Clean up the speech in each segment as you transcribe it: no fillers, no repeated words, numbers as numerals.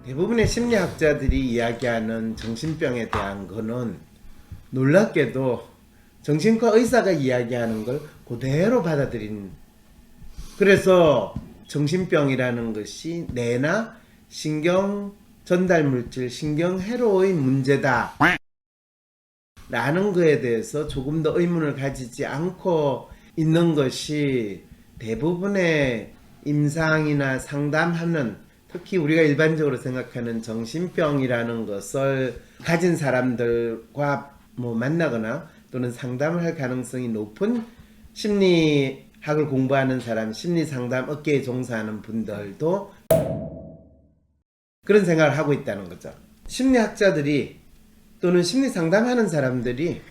대부분의 심리학자들이 이야기하는 정신병에 대한 거는 놀랍게도 정신과 의사가 이야기하는 걸 그대로 받아들인, 그래서 정신병이라는 것이 뇌나 신경 전달 물질, 신경회로의 문제다 라는 거에 대해서 조금 더 의문을 가지지 않고 있는 것이 대부분의 임상이나 상담하는, 특히 우리가 일반적으로 생각하는 정신병이라는 것을 가진 사람들과 만나거나 또는 상담을 할 가능성이 높은 심리학을 공부하는 사람, 심리상담 업계에 종사하는 분들도 그런 생각을 하고 있다는 거죠. 심리학자들이 또는 심리상담하는 사람들이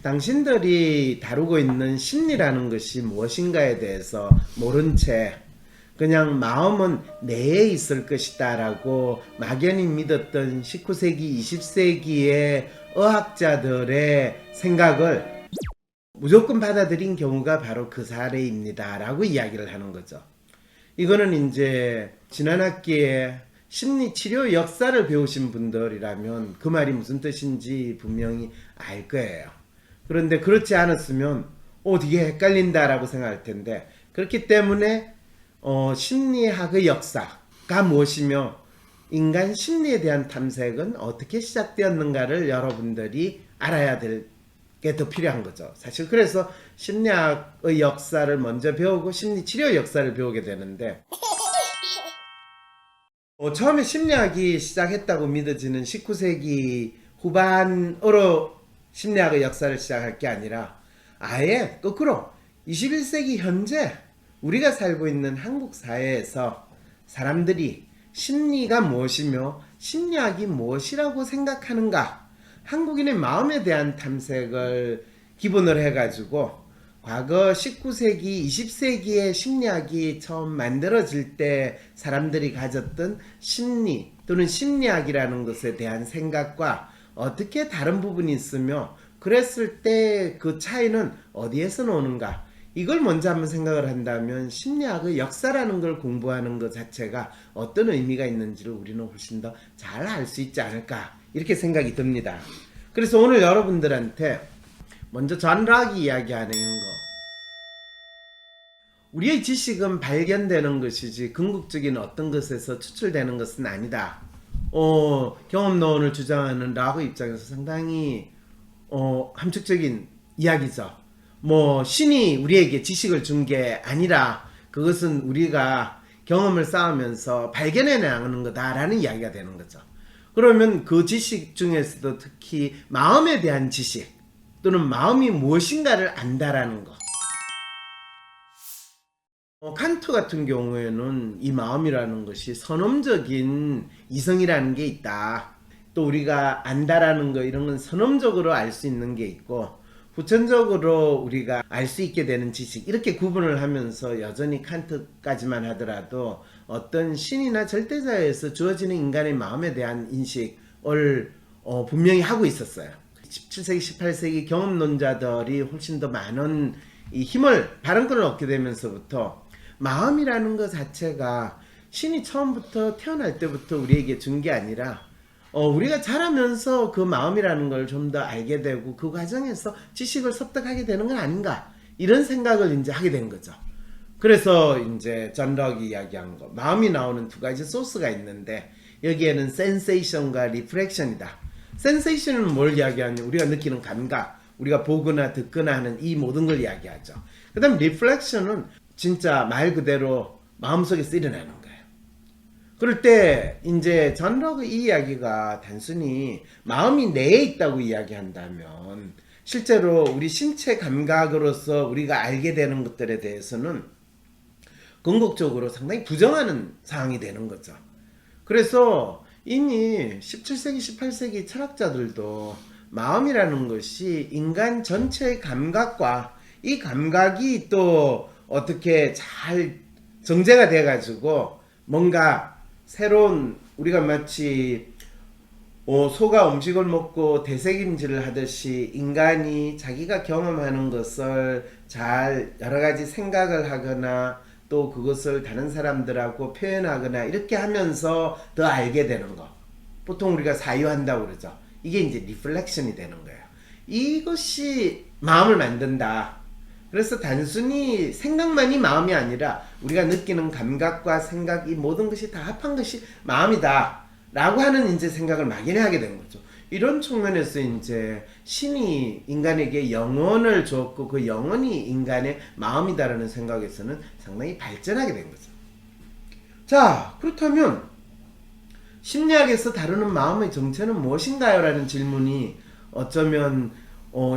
당신들이 다루고 있는 심리라는 것이 무엇인가에 대해서 모른 채 그냥 마음은 내에 있을 것이다 라고 막연히 믿었던 19세기, 20세기의 의학자들의 생각을 무조건 받아들인 경우가 바로 그 사례입니다 라고 이야기를 하는 거죠. 이거는 이제 지난 학기에 심리치료 역사를 배우신 분들이라면 그 말이 무슨 뜻인지 분명히 알 거예요. 그런데 그렇지 않았으면 되게 헷갈린다 라고 생각할 텐데, 그렇기 때문에 심리학의 역사가 무엇이며 인간 심리에 대한 탐색은 어떻게 시작되었는가를 여러분들이 알아야 될 게 더 필요한 거죠. 사실 그래서 심리학의 역사를 먼저 배우고 심리치료의 역사를 배우게 되는데, 처음에 심리학이 시작했다고 믿어지는 19세기 후반으로 심리학의 역사를 시작할 게 아니라 아예 거꾸로 21세기 현재 우리가 살고 있는 한국 사회에서 사람들이 심리가 무엇이며 심리학이 무엇이라고 생각하는가, 한국인의 마음에 대한 탐색을 기본으로 해가지고 과거 19세기, 20세기의 심리학이 처음 만들어질 때 사람들이 가졌던 심리 또는 심리학이라는 것에 대한 생각과 어떻게 다른 부분이 있으며 그랬을 때 그 차이는 어디에서 나오는가, 이걸 먼저 한번 생각을 한다면 심리학의 역사라는 걸 공부하는 것 자체가 어떤 의미가 있는지를 우리는 훨씬 더 잘 알 수 있지 않을까, 이렇게 생각이 듭니다. 그래서 오늘 여러분들한테 먼저 존 락이 이야기하는 거, 우리의 지식은 발견되는 것이지 궁극적인 어떤 것에서 추출되는 것은 아니다. 경험론을 주장하는 락의 입장에서 상당히 함축적인 이야기죠. 신이 우리에게 지식을 준 게 아니라 그것은 우리가 경험을 쌓으면서 발견해 나가는 거다라는 이야기가 되는 거죠. 그러면 그 지식 중에서도 특히 마음에 대한 지식 또는 마음이 무엇인가를 안다라는 거, 칸트 같은 경우에는 이 마음이라는 것이 선험적인 이성이라는 게 있다, 또 우리가 안다라는 거, 이런 건 선험적으로 알 수 있는 게 있고 후천적으로 우리가 알 수 있게 되는 지식, 이렇게 구분을 하면서 여전히 칸트까지만 하더라도 어떤 신이나 절대자에서 주어지는 인간의 마음에 대한 인식을 분명히 하고 있었어요. 17세기, 18세기 경험론자들이 훨씬 더 많은 이 힘을, 발언권을 얻게 되면서부터 마음이라는 것 자체가 신이 처음부터 태어날 때부터 우리에게 준 게 아니라 우리가 자라면서 그 마음이라는 걸 좀 더 알게 되고 그 과정에서 지식을 습득하게 되는 건 아닌가, 이런 생각을 이제 하게 된 거죠. 그래서 이제 존 락이 이야기한 거, 마음이 나오는 두 가지 소스가 있는데 여기에는 센세이션과 리프렉션이다. 센세이션은 뭘 이야기하냐, 우리가 느끼는 감각, 우리가 보거나 듣거나 하는 이 모든 걸 이야기하죠. 그 다음 리플렉션은 진짜 말 그대로 마음속에서 일어나는 거예요. 그럴 때 이제 존 락의 이 이야기가 단순히 마음이 내에 있다고 이야기한다면 실제로 우리 신체 감각으로서 우리가 알게 되는 것들에 대해서는 궁극적으로 상당히 부정하는 상황이 되는 거죠. 그래서 이미 17세기, 18세기 철학자들도 마음이라는 것이 인간 전체의 감각과 이 감각이 또 어떻게 잘 정제가 돼가지고 뭔가 새로운, 우리가 마치 소가 음식을 먹고 되새김질을 하듯이 인간이 자기가 경험하는 것을 잘 여러가지 생각을 하거나 또 그것을 다른 사람들하고 표현하거나 이렇게 하면서 더 알게 되는 거. 보통 우리가 사유한다고 그러죠. 이게 이제 리플렉션이 되는 거예요. 이것이 마음을 만든다. 그래서 단순히 생각만이 마음이 아니라 우리가 느끼는 감각과 생각, 이 모든 것이 다 합한 것이 마음이다 라고 하는 이제 생각을 막연히 하게 된 거죠. 이런 측면에서 이제 신이 인간에게 영혼을 줬고 그 영혼이 인간의 마음이다라는 생각에서는 상당히 발전하게 된 거죠. 자, 그렇다면 심리학에서 다루는 마음의 정체는 무엇인가요? 라는 질문이 어쩌면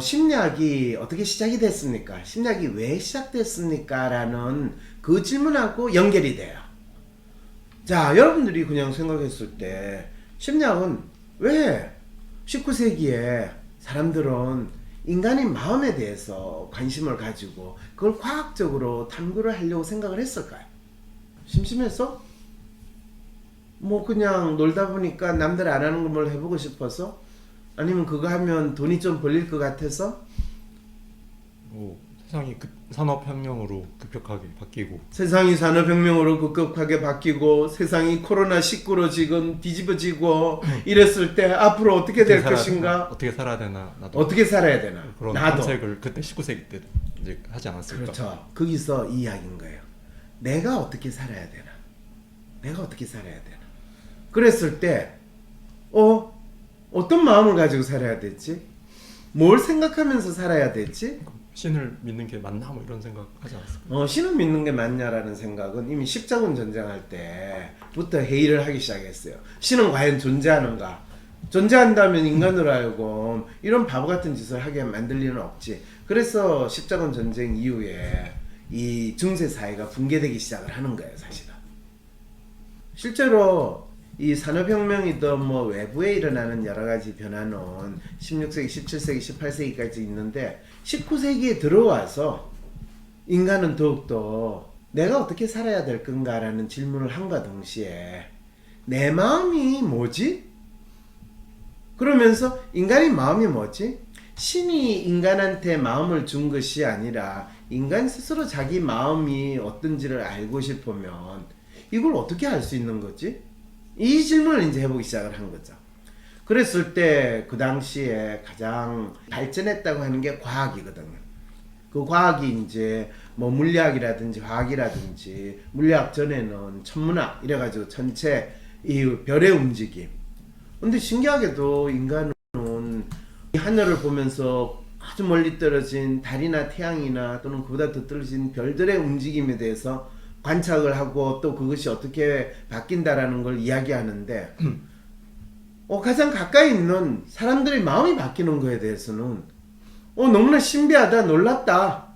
심리학이 어떻게 시작이 됐습니까? 심리학이 왜 시작됐습니까? 라는 그 질문하고 연결이 돼요. 자, 여러분들이 그냥 생각했을 때 심리학은 왜 19세기에 사람들은 인간의 마음에 대해서 관심을 가지고 그걸 과학적으로 탐구를 하려고 생각을 했을까요? 심심해서? 뭐 그냥 놀다 보니까 남들 안 하는 걸 해보고 싶어서? 아니면 그거 하면 돈이 좀 벌릴 것 같아서? 세상이 산업혁명으로 급격하게 바뀌고 세상이 산업혁명으로 급격하게 바뀌고 세상이 코로나19로 지금 뒤집어지고 이랬을 때 앞으로 어떻게 될 것인가? 어떻게 살아야 되나 나도 어떻게 살아야 되나? 그런 나도. 탐색을 그때 19세기 때 이제 하지 않았을까? 그렇죠. 거기서 이 이야기인 거예요. 내가 어떻게 살아야 되나? 내가 어떻게 살아야 되나? 그랬을 때 어떤 마음을 가지고 살아야 되지? 뭘 생각하면서 살아야 되지? 신을 믿는 게 맞나 뭐 이런 생각 하지 않았을까? 신을 믿는 게 맞냐라는 생각은 이미 십자군 전쟁할 때부터 회의를 하기 시작했어요. 신은 과연 존재하는가? 존재한다면 인간으로 알고 이런 바보 같은 짓을 하게 만들 리는 없지. 그래서 십자군 전쟁 이후에 이 중세 사회가 붕괴되기 시작을 하는 거예요, 사실은. 실제로 이 산업혁명이든 뭐 외부에 일어나는 여러 가지 변화는 16세기, 17세기, 18세기까지 있는데 19세기에 들어와서 인간은 더욱더 내가 어떻게 살아야 될 건가라는 질문을 함과 동시에 내 마음이 뭐지? 그러면서 인간의 마음이 뭐지? 신이 인간한테 마음을 준 것이 아니라 인간 스스로 자기 마음이 어떤지를 알고 싶으면 이걸 어떻게 알 수 있는 거지? 이 질문을 이제 해보기 시작을 한 거죠. 그랬을 때 그 당시에 가장 발전했다고 하는 게 과학이거든요. 그 과학이 이제 뭐 물리학이라든지 화학이라든지 물리학 전에는 천문학 이래가지고 전체 이 별의 움직임. 근데 신기하게도 인간은 이 하늘을 보면서 아주 멀리 떨어진 달이나 태양이나 또는 그보다 더 떨어진 별들의 움직임에 대해서 관찰을 하고 또 그것이 어떻게 바뀐다라는 걸 이야기하는데 가장 가까이 있는 사람들의 마음이 바뀌는 거에 대해서는 너무나 신비하다, 놀랍다.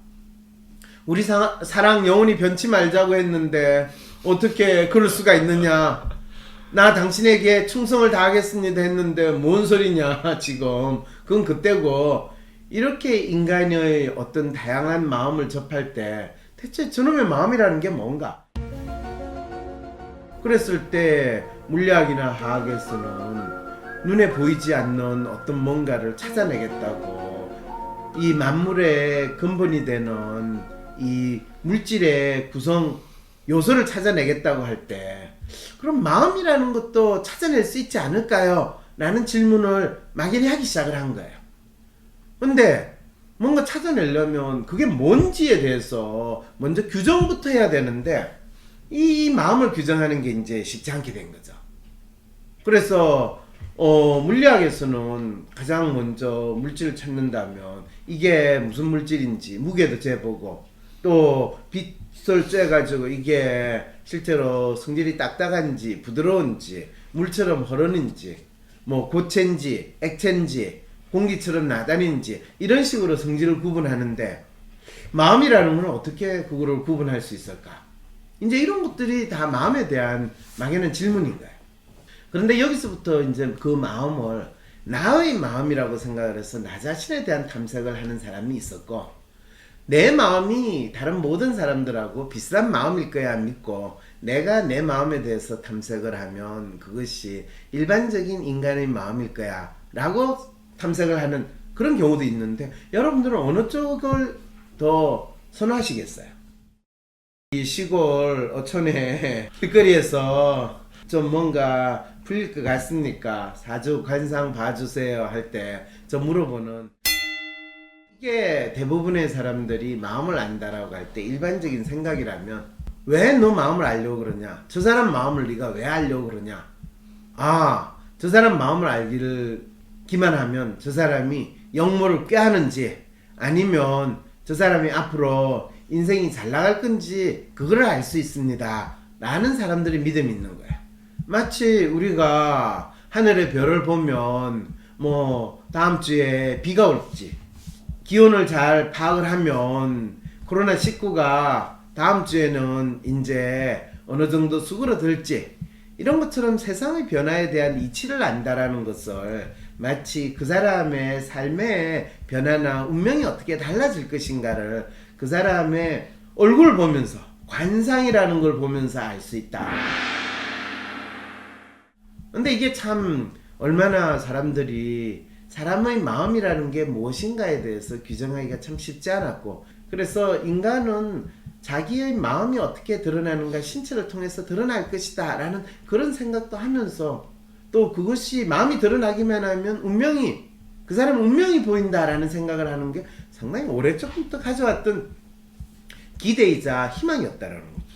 우리 사랑 영원히 변치 말자고 했는데 어떻게 그럴 수가 있느냐. 나 당신에게 충성을 다하겠습니다 했는데 뭔 소리냐 지금. 그건 그때고. 이렇게 인간의 어떤 다양한 마음을 접할 때 대체 저놈의 마음이라는 게 뭔가? 그랬을 때 물리학이나 화학에서는 눈에 보이지 않는 어떤 뭔가를 찾아내겠다고 이 만물의 근본이 되는 이 물질의 구성 요소를 찾아내겠다고 할 때 그럼 마음이라는 것도 찾아낼 수 있지 않을까요? 라는 질문을 막연히 하기 시작을 한 거예요. 근데 뭔가 찾아내려면 그게 뭔지에 대해서 먼저 규정부터 해야 되는데 이 마음을 규정하는 게 이제 쉽지 않게 된 거죠. 그래서 물리학에서는 가장 먼저 물질을 찾는다면 이게 무슨 물질인지 무게도 재보고 또 빛을 쬐가지고 이게 실제로 성질이 딱딱한지 부드러운지 물처럼 흐르는지 뭐 고체인지 액체인지 공기처럼 나다닌지 이런 식으로 성질을 구분하는데 마음이라는 건 어떻게 그거를 구분할 수 있을까? 이제 이런 것들이 다 마음에 대한 막연한 질문인 거예요. 그런데 여기서부터 이제 그 마음을 나의 마음이라고 생각을 해서 나 자신에 대한 탐색을 하는 사람이 있었고 내 마음이 다른 모든 사람들하고 비슷한 마음일 거야 믿고 내가 내 마음에 대해서 탐색을 하면 그것이 일반적인 인간의 마음일 거야 라고 탐색을 하는 그런 경우도 있는데 여러분들은 어느 쪽을 더 선호하시겠어요? 이 시골 어촌에 길거리에서 좀 뭔가 풀릴 것 같습니까? 사주 관상 봐주세요 할 때 저 물어보는, 이게 대부분의 사람들이 마음을 안다라고 할 때 일반적인 생각이라면, 왜 너 마음을 알려고 그러냐? 저 사람 마음을 네가 왜 알려고 그러냐? 아, 저 사람 마음을 알기만 하면 저 사람이 역모를 꾀하는지, 아니면 저 사람이 앞으로 인생이 잘 나갈 건지 그걸 알 수 있습니다 라는 사람들이 믿음이 있는 거야. 마치 우리가 하늘의 별을 보면 뭐 다음 주에 비가 올지, 기온을 잘 파악을 하면 코로나19가 다음 주에는 이제 어느 정도 수그러들지, 이런 것처럼 세상의 변화에 대한 이치를 안다라는 것을 마치 그 사람의 삶의 변화나 운명이 어떻게 달라질 것인가를 그 사람의 얼굴을 보면서, 관상이라는 걸 보면서 알 수 있다. 근데 이게 참 얼마나 사람들이 사람의 마음이라는 게 무엇인가에 대해서 규정하기가 참 쉽지 않았고, 그래서 인간은 자기의 마음이 어떻게 드러나는가 신체를 통해서 드러날 것이다 라는 그런 생각도 하면서, 또 그것이 마음이 드러나기만 하면 운명이, 그 사람 운명이 보인다 라는 생각을 하는 게 상당히 오래전부터 가져왔던 기대이자 희망이었다라는 거죠.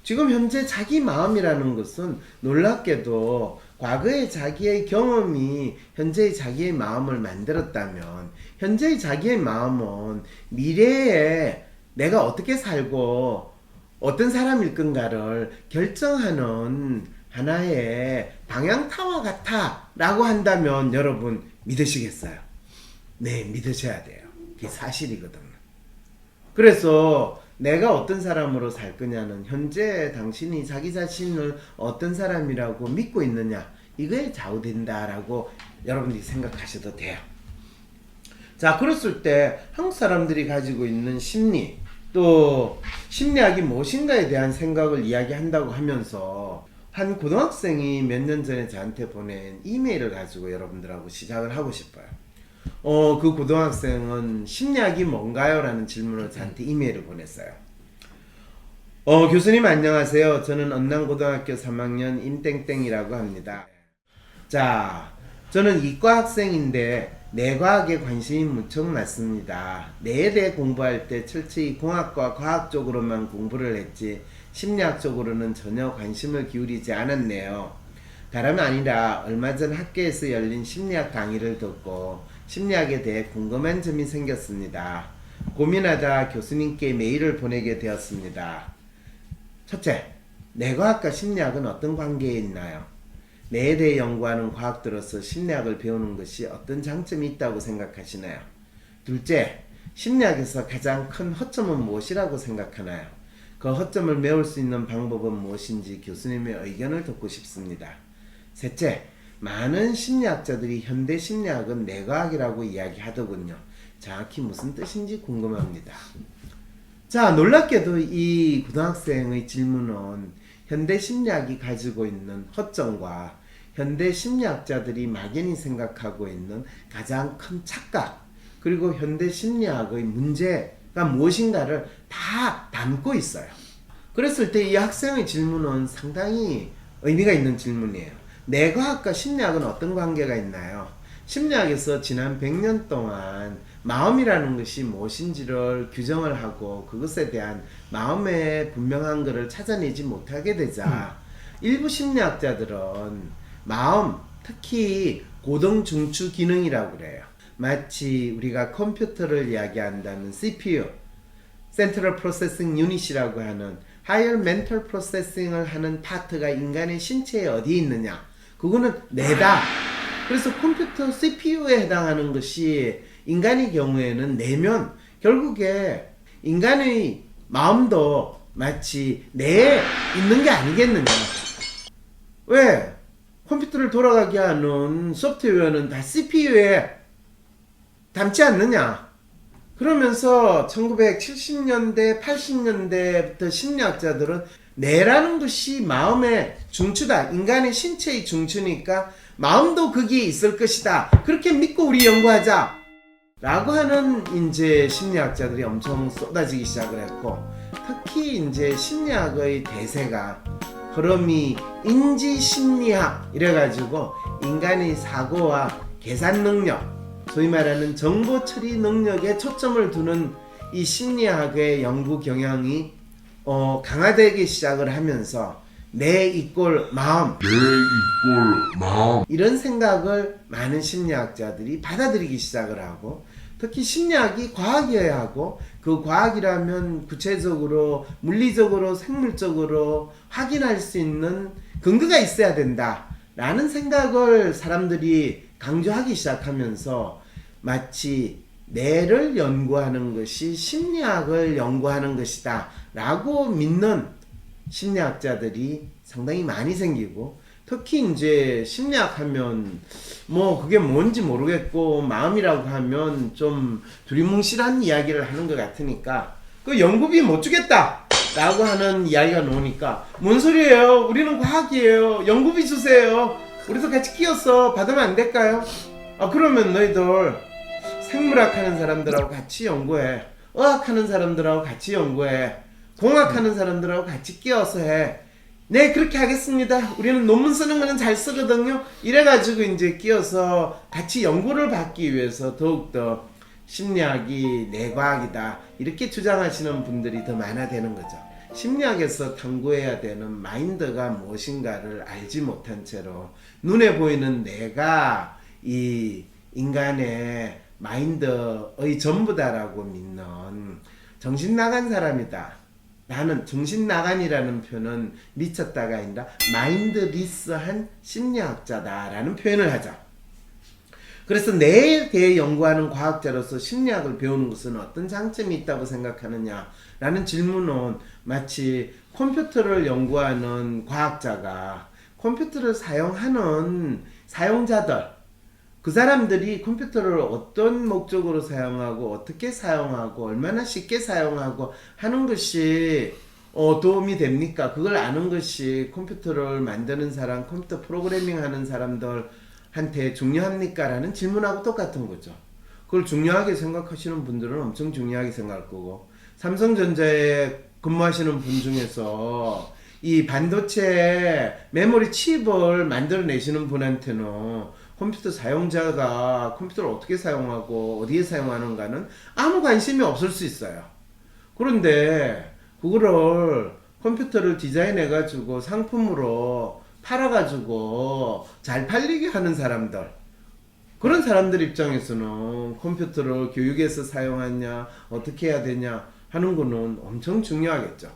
지금 현재 자기 마음이라는 것은 놀랍게도 과거의 자기의 경험이 현재의 자기의 마음을 만들었다면, 현재의 자기의 마음은 미래에 내가 어떻게 살고 어떤 사람일 건가를 결정하는 하나의 방향타와 같아 라고 한다면 여러분 믿으시겠어요? 네, 믿으셔야 돼요. 그게 사실이거든요. 그래서 내가 어떤 사람으로 살 거냐는 현재 당신이 자기 자신을 어떤 사람이라고 믿고 있느냐, 이거에 좌우된다라고 여러분들이 생각하셔도 돼요. 자, 그랬을 때 한국 사람들이 가지고 있는 심리, 또 심리학이 무엇인가에 대한 생각을 이야기한다고 하면서 한 고등학생이 몇 년 전에 저한테 보낸 이메일을 가지고 여러분들하고 시작을 하고 싶어요. 그 고등학생은 심리학이 뭔가요? 라는 질문을 저한테 이메일을 보냈어요. 교수님 안녕하세요. 저는 언남고등학교 3학년 임땡땡이라고 합니다. 자, 저는 이과 학생인데 뇌과학에 관심이 무척 많습니다. 뇌에 대해 공부할 때 철저히 공학과 과학 쪽으로만 공부를 했지 심리학 쪽으로는 전혀 관심을 기울이지 않았네요. 다름 아니라 얼마 전 학교에서 열린 심리학 강의를 듣고 심리학에 대해 궁금한 점이 생겼습니다. 고민하다 교수님께 메일을 보내게 되었습니다. 첫째, 뇌과학과 심리학은 어떤 관계에 있나요? 뇌에 대해 연구하는 과학자로서 심리학을 배우는 것이 어떤 장점이 있다고 생각하시나요? 둘째, 심리학에서 가장 큰 허점은 무엇이라고 생각하나요? 그 허점을 메울 수 있는 방법은 무엇인지 교수님의 의견을 듣고 싶습니다. 셋째, 많은 심리학자들이 현대 심리학은 뇌과학이라고 이야기하더군요. 정확히 무슨 뜻인지 궁금합니다. 자, 놀랍게도 이 고등학생의 질문은 현대 심리학이 가지고 있는 허점과 현대 심리학자들이 막연히 생각하고 있는 가장 큰 착각, 그리고 현대 심리학의 문제가 무엇인가를 다 담고 있어요. 그랬을 때 이 학생의 질문은 상당히 의미가 있는 질문이에요. 뇌과학과 심리학은 어떤 관계가 있나요? 심리학에서 지난 100년 동안 마음이라는 것이 무엇인지를 규정을 하고 그것에 대한 마음의 분명한 것을 찾아내지 못하게 되자 일부 심리학자들은 마음, 특히 고등중추 기능이라고 그래요. 마치 우리가 컴퓨터를 이야기한다면 CPU, Central Processing Unit이라고 하는 Higher Mental Processing을 하는 파트가 인간의 신체에 어디에 있느냐? 그거는 뇌다. 그래서 컴퓨터 CPU에 해당하는 것이 인간의 경우에는 뇌면 결국에 인간의 마음도 마치 뇌에 있는 게 아니겠느냐? 왜? 컴퓨터를 돌아가게 하는 소프트웨어는 다 CPU에 담지 않느냐? 그러면서 1970년대, 80년대부터 심리학자들은 뇌라는 것이 마음의 중추다. 인간의 신체의 중추니까 마음도 거기에 있을 것이다. 그렇게 믿고 우리 연구하자. 라고 하는 이제 심리학자들이 엄청 쏟아지기 시작을 했고, 특히 이제 심리학의 대세가 흐름이 인지심리학 이래가지고 인간의 사고와 계산 능력, 소위 말하는 정보 처리 능력에 초점을 두는 이 심리학의 연구 경향이 강화되기 시작을 하면서 내 이꼴 마음 이런 생각을 많은 심리학자들이 받아들이기 시작을 하고, 특히 심리학이 과학이어야 하고 그 과학이라면 구체적으로 물리적으로 생물적으로 확인할 수 있는 근거가 있어야 된다 라는 생각을 사람들이 강조하기 시작하면서 마치 뇌를 연구하는 것이 심리학을 연구하는 것이다 라고 믿는 심리학자들이 상당히 많이 생기고, 특히 이제 심리학 하면 뭐 그게 뭔지 모르겠고 마음이라고 하면 좀 두리뭉실한 이야기를 하는 것 같으니까 그 연구비 못 주겠다 라고 하는 이야기가 나오니까 뭔 소리예요? 우리는 과학이에요. 연구비 주세요. 우리도 같이 끼어서 받으면 안 될까요? 그러면 너희들 생물학 하는 사람들하고 같이 연구해. 의학 하는 사람들하고 같이 연구해. 공학 하는 사람들하고 같이 끼어서 해. 네, 그렇게 하겠습니다. 우리는 논문 쓰는 거는 잘 쓰거든요. 이래가지고 이제 끼어서 같이 연구를 받기 위해서 더욱더 심리학이 뇌과학이다 이렇게 주장하시는 분들이 더 많아지는 거죠. 심리학에서 탐구해야 되는 마인드가 무엇인가를 알지 못한 채로 눈에 보이는 뇌가 이 인간의 마인드의 전부다라고 믿는 정신 나간 사람이다. 나는 정신 나간이라는 표현은 미쳤다가 아니라 마인드리스한 심리학자다라는 표현을 하자. 그래서 뇌에 대해 연구하는 과학자로서 심리학을 배우는 것은 어떤 장점이 있다고 생각하느냐 라는 질문은 마치 컴퓨터를 연구하는 과학자가 컴퓨터를 사용하는 사용자들, 그 사람들이 컴퓨터를 어떤 목적으로 사용하고 어떻게 사용하고 얼마나 쉽게 사용하고 하는 것이 도움이 됩니까? 그걸 아는 것이 컴퓨터를 만드는 사람, 컴퓨터 프로그래밍 하는 사람들한테 중요합니까? 라는 질문하고 똑같은 거죠. 그걸 중요하게 생각하시는 분들은 엄청 중요하게 생각할 거고, 삼성전자에 근무하시는 분 중에서 이 반도체 메모리 칩을 만들어내시는 분한테는 컴퓨터 사용자가 컴퓨터를 어떻게 사용하고 어디에 사용하는가는 아무 관심이 없을 수 있어요. 그런데 그거를 컴퓨터를 디자인해 가지고 상품으로 팔아 가지고 잘 팔리게 하는 사람들, 그런 사람들 입장에서는 컴퓨터를 교육에서 사용하냐 어떻게 해야 되냐 하는 거는 엄청 중요하겠죠.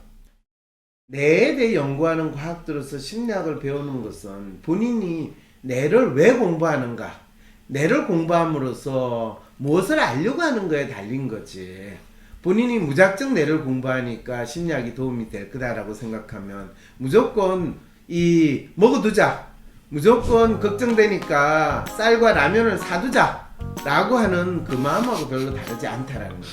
뇌에 대해 연구하는 과학들로서 심리학을 배우는 것은 본인이 뇌를 왜 공부하는가, 뇌를 공부함으로써 무엇을 알려고 하는 거에 달린 거지. 본인이 무작정 뇌를 공부하니까 심리학이 도움이 될 거다라고 생각하면 무조건 먹어두자, 무조건 걱정되니까 쌀과 라면을 사두자 라고 하는 그 마음하고 별로 다르지 않다라는 거죠.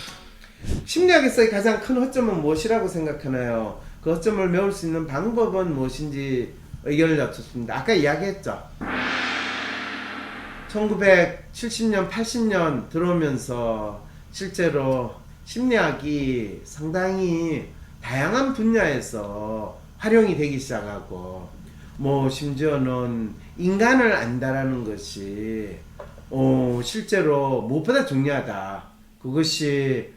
심리학에서의 가장 큰 허점은 무엇이라고 생각하나요? 그 허점을 메울 수 있는 방법은 무엇인지 의견을 여쭙습니다. 아까 이야기했죠. 1970년, 80년 들어오면서 실제로 심리학이 상당히 다양한 분야에서 활용이 되기 시작하고, 심지어는 인간을 안다라는 것이 실제로 무엇보다 중요하다. 그것이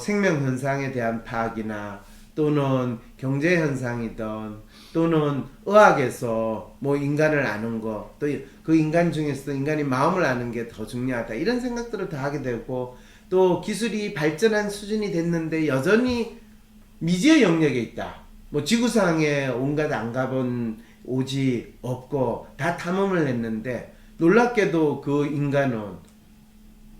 생명현상에 대한 파악이나 또는 경제현상이든 또는 의학에서 인간을 아는 거, 또 그 인간 중에서 인간의 마음을 아는 게 더 중요하다 이런 생각들을 다 하게 되고, 또 기술이 발전한 수준이 됐는데 여전히 미지의 영역에 있다. 지구상에 온갖 안 가본 오지 없고 다 탐험을 했는데 놀랍게도 그 인간은,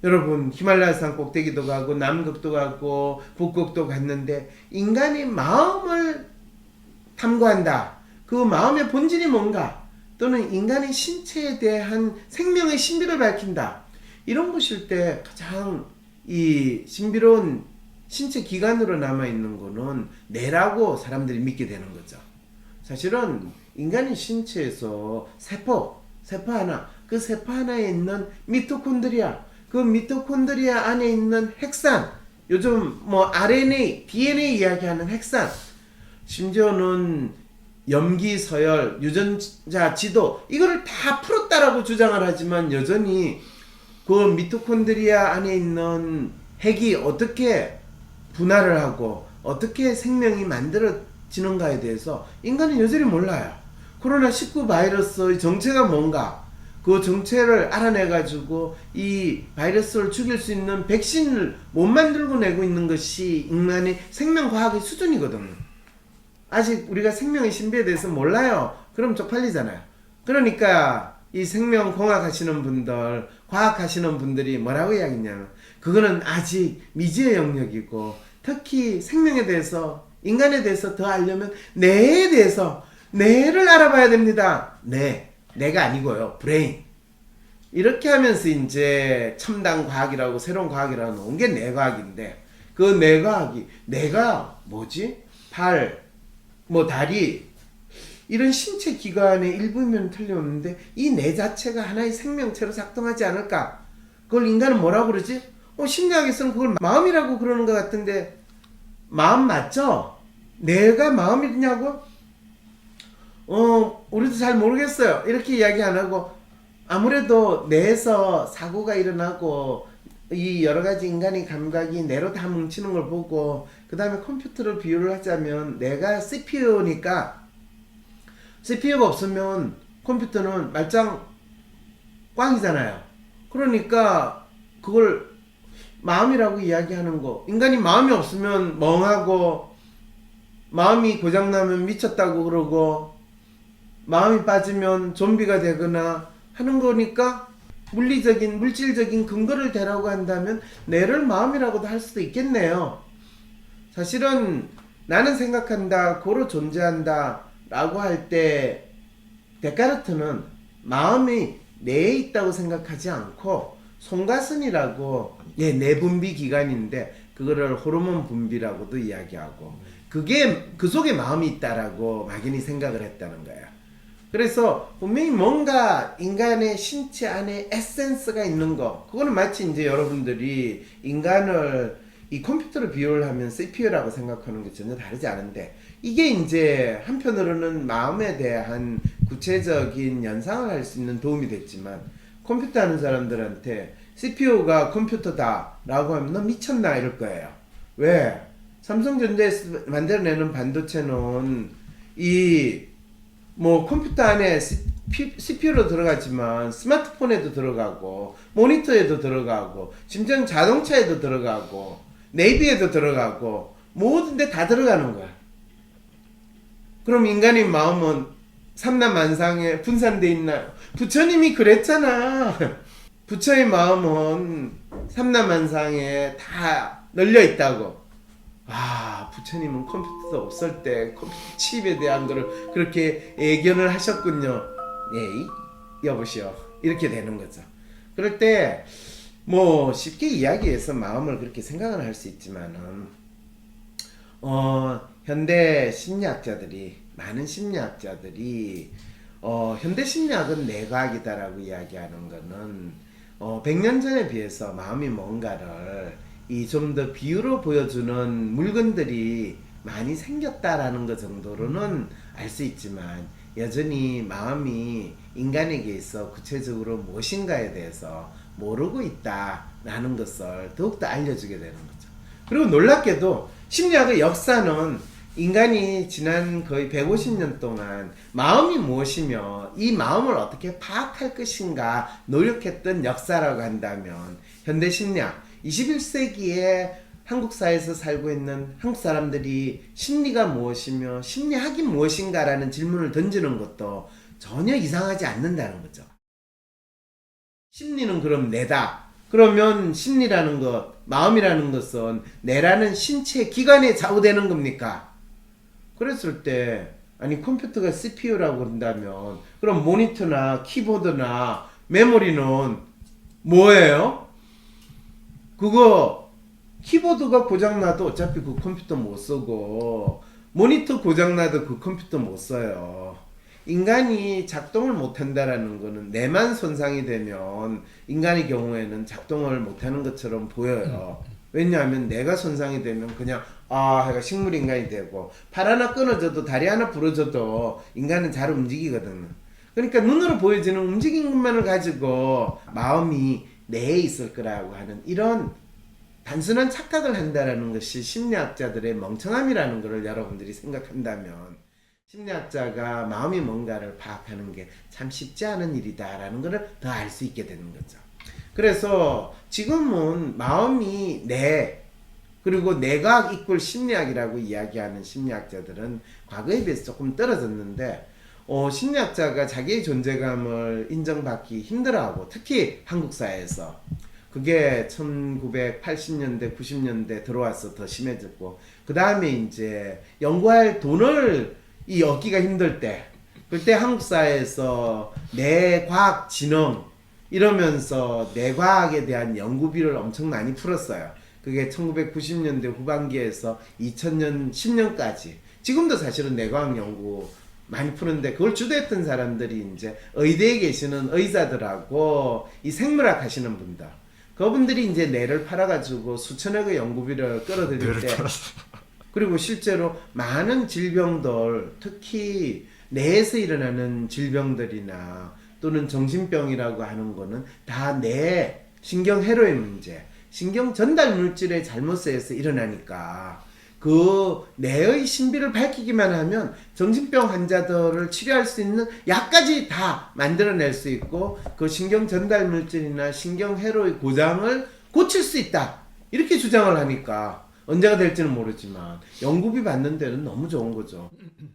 여러분 히말라야산 꼭대기도 가고 남극도 가고 북극도 갔는데 인간의 마음을 탐구한다. 그 마음의 본질이 뭔가, 또는 인간의 신체에 대한 생명의 신비를 밝힌다. 이런 것일 때 가장 이 신비로운 신체 기관으로 남아있는 거는 뇌라고 사람들이 믿게 되는 거죠. 사실은 인간의 신체에서 세포 하나, 그 세포 하나에 있는 미토콘드리아, 그 미토콘드리아 안에 있는 핵산, 요즘 뭐 RNA, DNA 이야기하는 핵산, 심지어는 염기 서열, 유전자 지도 이거를 다 풀었다라고 주장을 하지만 여전히 그 미토콘드리아 안에 있는 핵이 어떻게 분할을 하고 어떻게 생명이 만들어지는가에 대해서 인간은 여전히 몰라요. 코로나19 바이러스의 정체가 뭔가, 그 정체를 알아내가지고 이 바이러스를 죽일 수 있는 백신을 못 만들고 내고 있는 것이 인간의 생명과학의 수준이거든요. 아직 우리가 생명의 신비에 대해서 몰라요. 그럼 쪽팔리잖아요. 그러니까 이 생명공학 하시는 분들, 과학 하시는 분들이 뭐라고 이야기했냐면, 그거는 아직 미지의 영역이고, 특히 생명에 대해서, 인간에 대해서 더 알려면 뇌에 대해서, 뇌를 알아봐야 됩니다. 뇌가 아니고요, 브레인. 이렇게 하면서 이제 첨단 과학이라고, 새로운 과학이라고 나온 게 뇌과학인데, 그 뇌과학이, 뇌가 뭐지? 발, 뭐 다리, 이런 신체 기관의 일부면 틀림없는데 이 뇌 자체가 하나의 생명체로 작동하지 않을까? 그걸 인간은 뭐라고 그러지? 심리학에서는 그걸 마음이라고 그러는 것 같은데, 마음 맞죠? 뇌가 마음이냐고? 우리도 잘 모르겠어요. 이렇게 이야기 안 하고, 아무래도 뇌에서 사고가 일어나고 이 여러 가지 인간의 감각이 뇌로 다 뭉치는 걸 보고, 그 다음에 컴퓨터를 비유를 하자면 뇌가 CPU니까, CPU가 없으면 컴퓨터는 말짱 꽝이잖아요. 그러니까 그걸 마음이라고 이야기하는 거, 인간이 마음이 없으면 멍하고, 마음이 고장나면 미쳤다고 그러고, 마음이 빠지면 좀비가 되거나 하는 거니까, 물질적인 근거를 대라고 한다면 뇌를 마음이라고도 할 수도 있겠네요. 사실은 나는 생각한다, 고로 존재한다 라고 할 때 데카르트는 마음이 뇌에 있다고 생각하지 않고 송가선이라고, 내분비 기관인데 그거를 호르몬 분비라고도 이야기하고, 그게 그 속에 마음이 있다라고 막연히 생각을 했다는 거예요. 그래서 분명히 뭔가 인간의 신체 안에 에센스가 있는 거, 그거는 마치 이제 여러분들이 인간을 이 컴퓨터로 비유를 하면 CPU라고 생각하는 게 전혀 다르지 않은데, 이게 이제 한편으로는 마음에 대한 구체적인 연상을 할 수 있는 도움이 됐지만, 컴퓨터 하는 사람들한테 CPU가 컴퓨터다 라고 하면 너 미쳤나 이럴 거예요. 왜? 삼성전자에서 만들어내는 반도체는 이 뭐 컴퓨터 안에 CPU로 들어가지만 스마트폰에도 들어가고, 모니터에도 들어가고, 심지어 자동차에도 들어가고, 네이비에도 들어가고, 모든 데 다 들어가는 거야. 그럼 인간의 마음은 삼라만상에 분산돼 있나요? 부처님이 그랬잖아. 부처의 마음은 삼라만상에 다 널려 있다고. 부처님은 컴퓨터도 없을 때 컴퓨터 칩에 대한 거를 그렇게 예견을 하셨군요. 여보시오. 이렇게 되는 거죠. 그럴 때 뭐 쉽게 이야기해서 마음을 그렇게 생각을 할 수 있지만은, 현대 심리학자들이, 많은 심리학자들이 현대 심리학은 뇌과학이다라고 이야기하는 거는 100년 전에 비해서 마음이 뭔가를 이 좀 더 비유로 보여주는 물건들이 많이 생겼다라는 것 정도로는 알 수 있지만, 여전히 마음이 인간에게 있어 구체적으로 무엇인가에 대해서 모르고 있다라는 것을 더욱더 알려주게 되는 거죠. 그리고 놀랍게도 심리학의 역사는 인간이 지난 거의 150년 동안 마음이 무엇이며 이 마음을 어떻게 파악할 것인가 노력했던 역사라고 한다면, 현대 심리학, 21세기에 한국 사회에서 살고 있는 한국 사람들이 심리가 무엇이며 심리학이 무엇인가라는 질문을 던지는 것도 전혀 이상하지 않는다는 거죠. 심리는 그럼 뇌다. 그러면 심리라는 것, 마음이라는 것은 뇌라는 신체 기관에 좌우되는 겁니까? 그랬을 때, 아니 컴퓨터가 CPU라고 그런다면 그럼 모니터나 키보드나 메모리는 뭐예요? 그거 키보드가 고장나도 어차피 그 컴퓨터 못 쓰고, 모니터 고장나도 그 컴퓨터 못 써요. 인간이 작동을 못한다라는 거는 뇌만 손상이 되면 인간의 경우에는 작동을 못하는 것처럼 보여요. 왜냐하면 뇌가 손상이 되면 그냥 해가 식물인간이 되고 팔 하나 끊어져도 다리 하나 부러져도 인간은 잘 움직이거든요. 그러니까 눈으로 보여지는 움직이는 것만을 가지고 마음이 뇌에 있을 거라고 하는 이런 단순한 착각을 한다라는 것이 심리학자들의 멍청함이라는 것을 여러분들이 생각한다면 심리학자가 마음이 뭔가를 파악하는 게 참 쉽지 않은 일이다라는 것을 더 알 수 있게 되는 거죠. 그래서 지금은 마음이 뇌 그리고 뇌과학 이퀄 심리학이라고 이야기하는 심리학자들은 과거에 비해서 조금 떨어졌는데 심리학자가 자기의 존재감을 인정받기 힘들어하고 특히 한국 사회에서 그게 1980년대 90년대 들어와서 더 심해졌고 그 다음에 이제 연구할 돈을 얻기가 힘들 때 그때 한국 사회에서 뇌과학 진흥 이러면서 뇌과학에 대한 연구비를 엄청 많이 풀었어요. 그게 1990년대 후반기에서 2000년 10년까지 지금도 사실은 뇌과학 연구 많이 푸는데 그걸 주도했던 사람들이 이제 의대에 계시는 의사들하고 이 생물학 하시는 분들 그분들이 이제 뇌를 팔아가지고 수천억의 연구비를 끌어들일 때 그리고 실제로 많은 질병들 특히 뇌에서 일어나는 질병들이나 또는 정신병이라고 하는 거는 다 뇌 신경회로의 문제 신경 전달 물질의 잘못에서 일어나니까 그 뇌의 신비를 밝히기만 하면 정신병 환자들을 치료할 수 있는 약까지 다 만들어낼 수 있고 그 신경 전달 물질이나 신경회로의 고장을 고칠 수 있다 이렇게 주장을 하니까 언제가 될지는 모르지만 연구비 받는 데는 너무 좋은 거죠.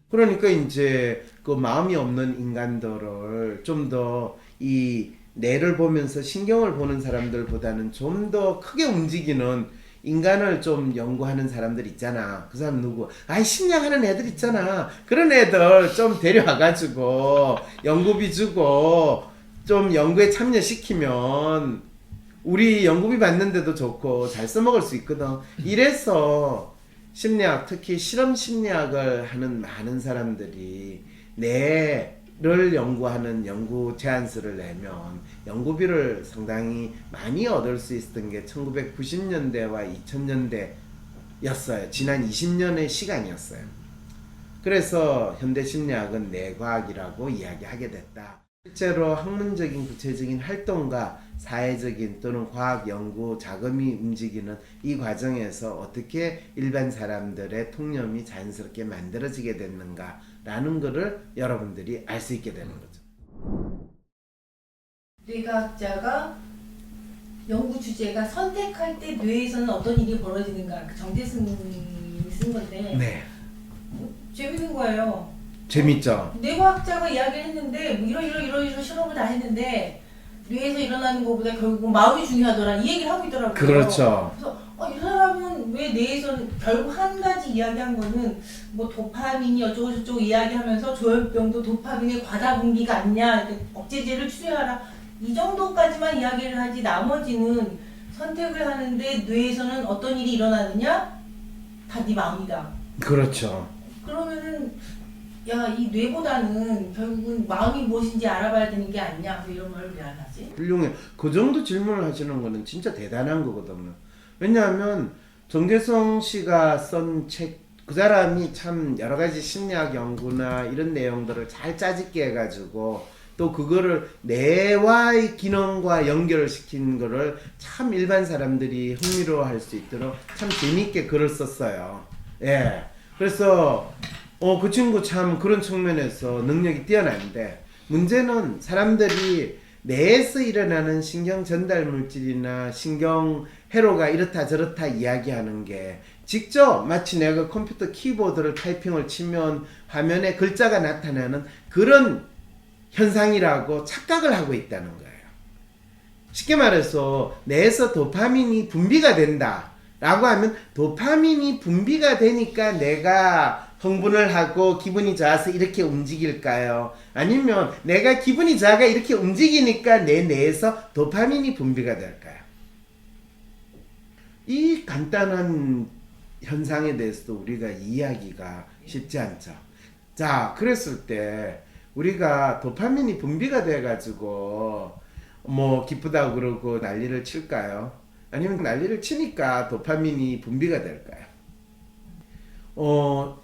그러니까 이제 그 마음이 없는 인간들을 좀 더 이 뇌를 보면서 신경을 보는 사람들보다는 좀 더 크게 움직이는 인간을 좀 연구하는 사람들 있잖아. 그 사람 누구? 심리학하는 애들 있잖아. 그런 애들 좀 데려와가지고 연구비 주고 좀 연구에 참여시키면 우리 연구비 받는데도 좋고 잘 써먹을 수 있거든. 이래서 심리학, 특히 실험 심리학을 하는 많은 사람들이 뇌를 연구하는 연구 제안서를 내면 연구비를 상당히 많이 얻을 수 있었던 게 1990년대와 2000년대였어요. 지난 20년의 시간이었어요. 그래서 현대 심리학은 뇌과학이라고 이야기하게 됐다. 실제로 학문적인 구체적인 활동과 사회적인 또는 과학 연구 자금이 움직이는 이 과정에서 어떻게 일반 사람들의 통념이 자연스럽게 만들어지게 됐는가라는 것을 여러분들이 알 수 있게 되는 거죠. 뇌과학자가 연구 주제가 선택할 때 뇌에서는 어떤 일이 벌어지는가 그 정대승이 쓴 건데 네. 재밌는 거예요. 재밌죠? 뇌과학자가 이야기를 했는데 뭐 이런 실험을 다 했는데 뇌에서 일어나는 것보다 결국 마음이 중요하더라 이 얘기를 하고 있더라고요. 그렇죠. 그래서 이 사람은 왜 뇌에서는 결국 한 가지 이야기한 거는 뭐 도파민이 어쩌고 저쩌고 이야기하면서 조현병도 도파민의 과다 분비가 아니냐 억제제를 투여하라 이 정도까지만 이야기를 하지 나머지는 선택을 하는데 뇌에서는 어떤 일이 일어나느냐 다 네 마음이다. 그렇죠. 그러면은 이 뇌보다는 결국은 마음이 무엇인지 알아봐야 되는 게 아니냐 이런 걸 왜 안 하지? 훌륭해. 그 정도 질문을 하시는 거는 진짜 대단한 거거든요. 왜냐하면 정대성 씨가 쓴 책, 그 사람이 참 여러 가지 심리학 연구나 이런 내용들을 잘 짜집게 해가지고 또 그거를 뇌와의 기능과 연결을 시킨 거를 참 일반 사람들이 흥미로워할 수 있도록 참 재미있게 글을 썼어요. 예. 그래서 그 친구 참 그런 측면에서 능력이 뛰어난데 문제는 사람들이 뇌에서 일어나는 신경 전달 물질이나 신경 회로가 이렇다 저렇다 이야기하는 게 직접 마치 내가 컴퓨터 키보드를 타이핑을 치면 화면에 글자가 나타나는 그런 현상이라고 착각을 하고 있다는 거예요. 쉽게 말해서 뇌에서 도파민이 분비가 된다 라고 하면 도파민이 분비가 되니까 내가 흥분을 하고 기분이 좋아서 이렇게 움직일까요? 아니면 내가 기분이 좋아가 이렇게 움직이니까 내 뇌에서 도파민이 분비가 될까요? 이 간단한 현상에 대해서도 우리가 이해하기가 쉽지 않죠. 자, 그랬을 때 우리가 도파민이 분비가 돼가지고 뭐 기쁘다고 그러고 난리를 칠까요? 아니면 난리를 치니까 도파민이 분비가 될까요?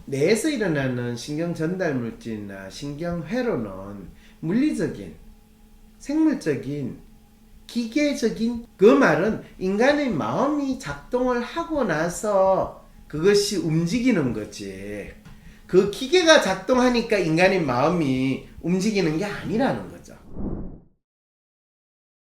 뇌에서 일어나는 신경 전달 물질이나 신경 회로는 물리적인, 생물적인, 기계적인, 그 말은 인간의 마음이 작동을 하고 나서 그것이 움직이는 거지. 그 기계가 작동하니까 인간의 마음이 움직이는 게 아니라는 거죠.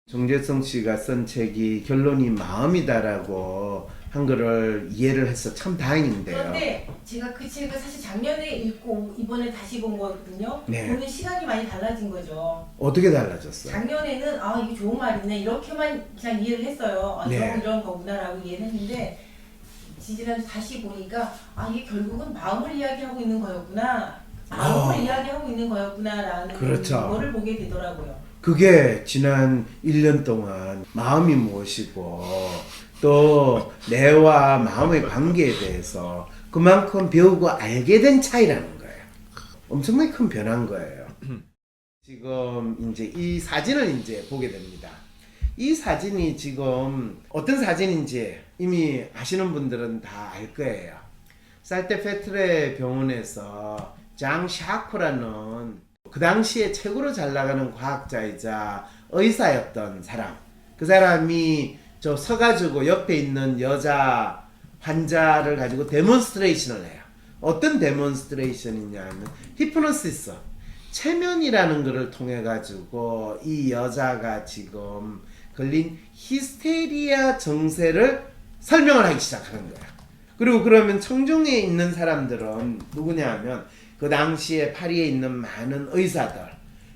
정재성 씨가 쓴 책이 결론이 마음이다라고 한 거를 이해를 해서 참 다행인데요. 그런데 제가 그 책을 사실 작년에 읽고 이번에 다시 본 거거든요. 네. 보는 시각이 많이 달라진 거죠. 어떻게 달라졌어요? 작년에는 이게 좋은 말이네 이렇게만 그냥 이해를 했어요. 네. 이런 거구나라고 이해를 했는데 지지난주 다시 보니까 이게 결국은 마음을 이야기하고 있는 거였구나. 마음을 이야기하고 있는 거였구나라는 그렇죠. 거를 보게 되더라고요. 그게 지난 1년 동안 마음이 무엇이고 또 뇌와 마음의 관계에 대해서 그만큼 배우고 알게 된 차이라는 거예요. 엄청나게 큰 변화인 거예요. 지금 이제 이 사진을 이제 보게 됩니다. 이 사진이 지금 어떤 사진인지 이미 아시는 분들은 다 알 거예요. 살테페트레 병원에서 장 샤코라는 그 당시에 최고로 잘 나가는 과학자이자 의사였던 사람. 그 사람이 저 서가지고 옆에 있는 여자 환자를 가지고 데몬스트레이션을 해요. 어떤 데몬스트레이션이냐면 히프노시스, 최면이라는 것을 통해 가지고 이 여자가 지금 걸린 히스테리아 증세를 설명을 하기 시작하는 거야. 그리고 그러면 청중에 있는 사람들은 누구냐 하면 그 당시에 파리에 있는 많은 의사들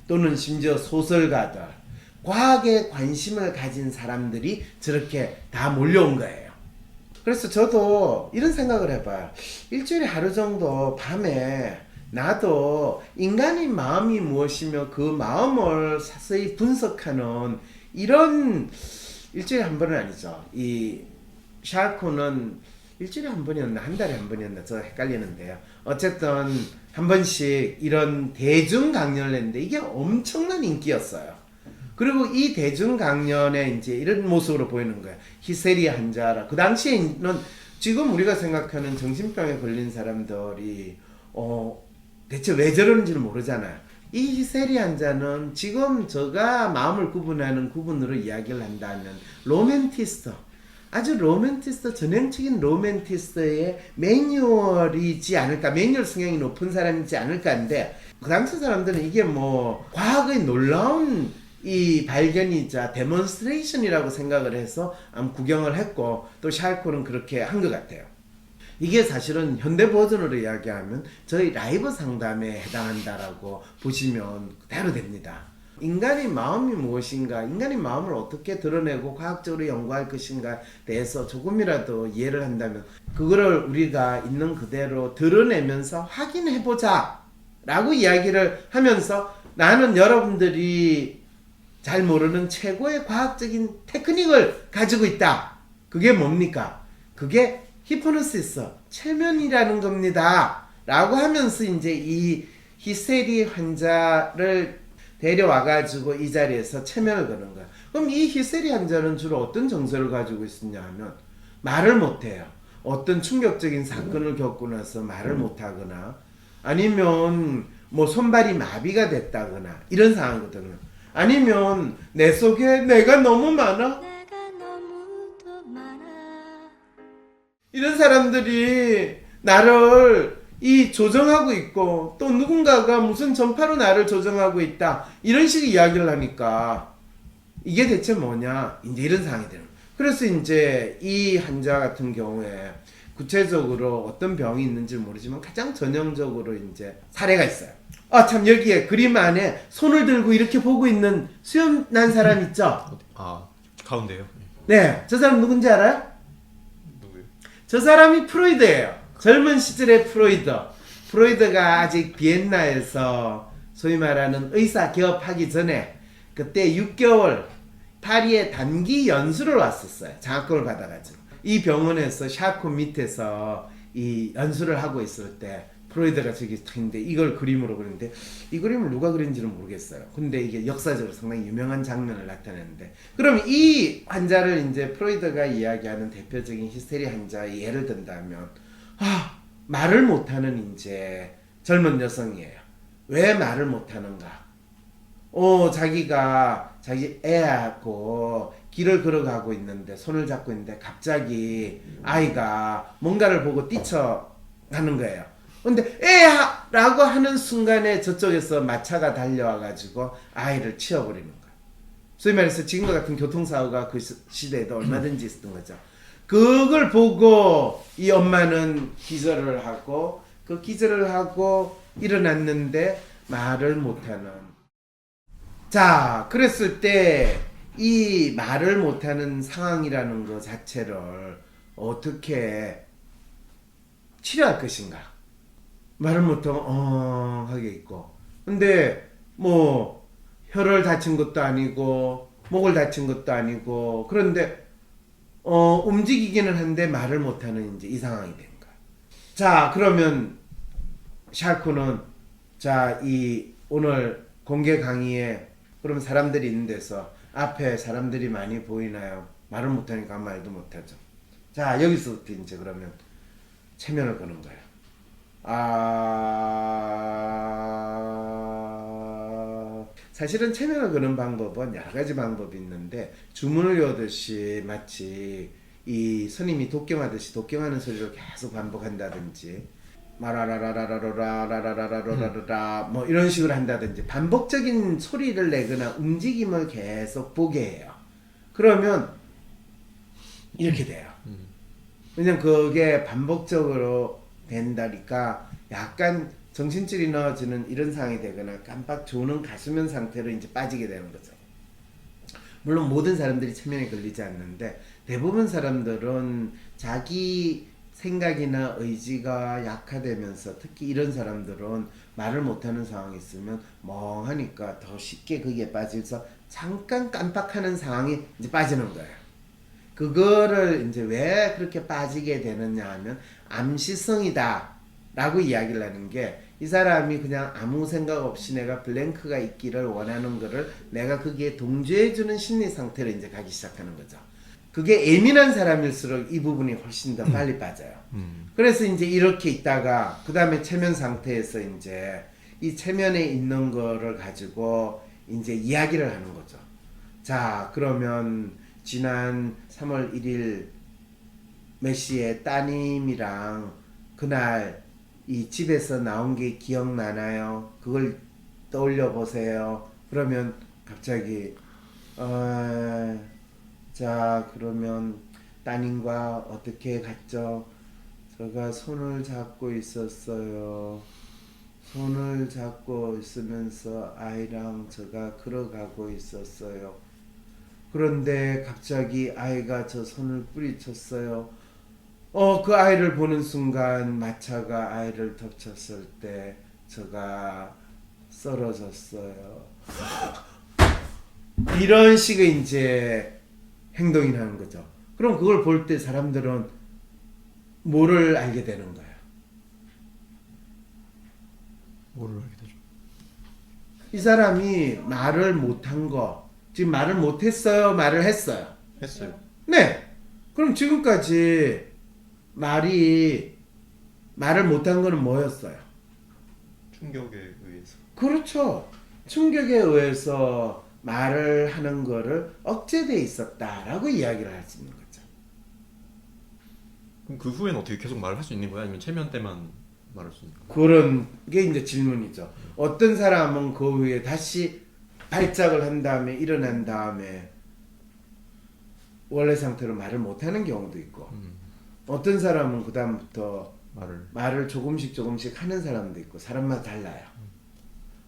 또는 심지어 소설가들, 과학에 관심을 가진 사람들이 저렇게 다 몰려온 거예요. 그래서 저도 이런 생각을 해봐요. 일주일에 하루 정도 밤에 나도 인간의 마음이 무엇이며 그 마음을 자세히 분석하는 이런, 일주일에 한 번은 아니죠. 이 샤르코는 일주일에 한 번이었나 한 달에 한 번이었나 저 헷갈리는데요. 어쨌든 한 번씩 이런 대중 강연을 했는데 이게 엄청난 인기였어요. 그리고 이 대중 강연에 이제 이런 모습으로 보이는 거예요. 히스테리아 환자라. 그 당시에는 지금 우리가 생각하는 정신병에 걸린 사람들이 대체 왜 저러는지를 모르잖아요. 이 히스테리아 환자는 지금 제가 마음을 구분하는 구분으로 이야기를 한다면 로맨티스트, 아주 로맨티스트, 전형적인 로맨티스트의 매뉴얼이지 않을까, 매뉴얼 성향이 높은 사람이지 않을까 하는데 그 당시 사람들은 이게 뭐 과학의 놀라운 이 발견이자 데몬스트레이션이라고 생각을 해서 구경을 했고 또 샤르코는 그렇게 한 것 같아요. 이게 사실은 현대 버전으로 이야기하면 저희 라이브 상담에 해당한다라고 보시면 그대로 됩니다. 인간의 마음이 무엇인가, 인간의 마음을 어떻게 드러내고 과학적으로 연구할 것인가에 대해서 조금이라도 이해를 한다면 그거를 우리가 있는 그대로 드러내면서 확인해보자 라고 이야기를 하면서 나는 여러분들이 잘 모르는 최고의 과학적인 테크닉을 가지고 있다. 그게 뭡니까? 그게 히프노시스, 최면이라는 겁니다. 라고 하면서 이제 이 히스테리 환자를 데려와가지고 이 자리에서 최면을 거는 거야. 그럼 이 히스테리 환자는 주로 어떤 정서를 가지고 있었냐 하면 말을 못해요. 어떤 충격적인 사건을 겪고 나서 말을 못하거나 아니면 뭐 손발이 마비가 됐다거나 이런 상황이거든요. 아니면 내 속에 내가 너무 많아? 이런 사람들이 나를 조정하고 있고 또 누군가가 무슨 전파로 나를 조정하고 있다 이런 식의 이야기를 하니까 이게 대체 뭐냐 이제 이런 상황이 되는 거예요. 그래서 이제 이 환자 같은 경우에 구체적으로 어떤 병이 있는지 모르지만 가장 전형적으로 이제 사례가 있어요. 참 여기에 그림 안에 손을 들고 이렇게 보고 있는 수염난 사람 있죠? 가운데요. 네, 저 사람 누군지 알아요? 누구요? 저 사람이 프로이드예요. 젊은 시절의 프로이드. 프로이드가 아직 비엔나에서 소위 말하는 의사 개업하기 전에 그때 6개월 파리에 단기 연수를 왔었어요. 장학금을 받아가지고. 이 병원에서 샤르코 밑에서 이 연수를 하고 있을 때 프로이드가 저기 있는데 이걸 그림으로 그리는데 이 그림을 누가 그린지는 모르겠어요. 근데 이게 역사적으로 상당히 유명한 장면을 나타내는데 그럼 이 환자를 이제 프로이드가 이야기하는 대표적인 히스테리 환자의 예를 든다면 말을 못하는 이제 젊은 여성이에요. 왜 말을 못하는가? 자기가 자기 애하고 길을 걸어가고 있는데 손을 잡고 있는데 갑자기 아이가 뭔가를 보고 뛰쳐가는 거예요. 근데 애야라고 하는 순간에 저쪽에서 마차가 달려와 가지고 아이를 치워버리는 거예요. 소위 말해서 지금과 같은 교통사고가 그 시대에도 얼마든지 있었던 거죠. 그걸 보고 이 엄마는 기절을 하고 그 기절을 하고 일어났는데 말을 못하는. 자, 그랬을 때 이 말을 못하는 상황이라는 것 자체를 어떻게 치료할 것인가? 말을 못하고 하게 있고 근데 뭐 혀를 다친 것도 아니고 목을 다친 것도 아니고 그런데 움직이기는 한데 말을 못하는 이제 이 상황이 된 거야. 자, 그러면 샤크는 자, 이 오늘 공개 강의에 그럼 사람들이 있는 데서 앞에 사람들이 많이 보이나요? 말을 못하니까 아무 말도 못하죠. 자, 여기서부터 이제 그러면 체면을 거는 거예요. 사실은 체면을 거는 방법은 여러 가지 방법이 있는데 주문을 외우듯이 마치 이 스님이 독경하듯이 독경하는 소리를 계속 반복한다든지 마라라라라라라라라라라라라 뭐 이런 식으로 한다든지 반복적인 소리를 내거나 움직임을 계속 보게 해요. 그러면 이렇게 돼요. 왜냐면 그게 반복적으로 된다니까 약간 정신줄이 넣어지는 이런 상황이 되거나 깜빡 조는 가수면 상태로 이제 빠지게 되는 거죠. 물론 모든 사람들이 체면에 걸리지 않는데 대부분 사람들은 자기 생각이나 의지가 약화되면서 특히 이런 사람들은 말을 못하는 상황이 있으면 멍하니까 더 쉽게 거기에 빠져서 잠깐 깜빡하는 상황이 이제 빠지는 거예요. 그거를 이제 왜 그렇게 빠지게 되느냐 하면 암시성이다 라고 이야기를 하는 게 이 사람이 그냥 아무 생각 없이 내가 블랭크가 있기를 원하는 거를 내가 거기에 동조해주는 심리 상태로 이제 가기 시작하는 거죠. 그게 예민한 사람일수록 이 부분이 훨씬 더 빨리 빠져요. 그래서 이제 이렇게 있다가 그 다음에 체면 상태에서 이제 이 체면에 있는 거를 가지고 이제 이야기를 하는 거죠. 자, 그러면 지난 3월 1일 몇 시에 따님이랑 그날 이 집에서 나온 게 기억나나요? 그걸 떠올려 보세요. 그러면 갑자기 자, 그러면 따님과 어떻게 갔죠? 제가 손을 잡고 있었어요. 손을 잡고 있으면서 아이랑 제가 걸어가고 있었어요. 그런데 갑자기 아이가 저 손을 뿌리쳤어요. 그 아이를 보는 순간 마차가 아이를 덮쳤을 때 제가 쓰러졌어요. 이런 식의 이제 행동이 나는 거죠. 그럼 그걸 볼 때 사람들은 뭐를 알게 되는 거예요? 뭐를 알게 되죠? 이 사람이 말을 못한 거, 지금 말을 못했어요? 말을 했어요? 했어요. 네. 그럼 지금까지 말을 못한 거는 뭐였어요? 충격에 의해서. 그렇죠. 충격에 의해서 말을 하는 거를 억제돼 있었다라고 이야기를 할 수 있는 거죠. 그럼 그 후에는 어떻게 계속 말을 할 수 있는 거야? 아니면 체면 때만 말할 수 있는 거야? 그런 게 이제 질문이죠. 어떤 사람은 그 후에 다시 발작을 한 다음에 일어난 다음에 원래 상태로 말을 못하는 경우도 있고 어떤 사람은 그 다음부터 말을 조금씩 하는 사람도 있고 사람마다 달라요.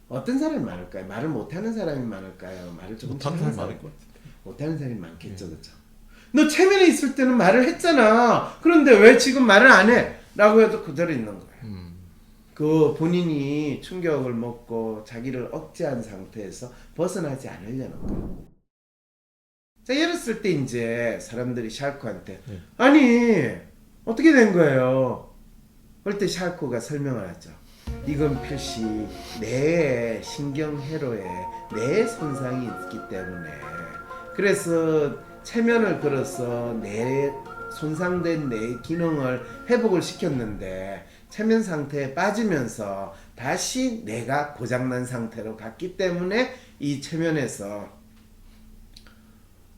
어떤 사람이 많을까요? 말을 못하는 사람이 많을까요? 말을 조금씩 못하는 하는 사람이 사람이 많을 것 같아요. 못하는 사람이 많겠죠. 그렇죠? 너 체면에 있을 때는 말을 했잖아. 그런데 왜 지금 말을 안 해? 라고 해도 그대로 있는 거예요. 그 본인이 충격을 먹고 자기를 억제한 상태에서 벗어나지 않으려는 거예요. 자, 이랬을 때 이제 사람들이 샤크한테 아니 어떻게 된 거예요? 그럴 때 샬코가 설명을 하죠. 이건 필시 뇌의 신경회로에 뇌 손상이 있기 때문에, 그래서 체면을 걸어서 뇌 손상된 뇌 기능을 회복을 시켰는데 체면 상태에 빠지면서 다시 뇌가 고장난 상태로 갔기 때문에 이 체면에서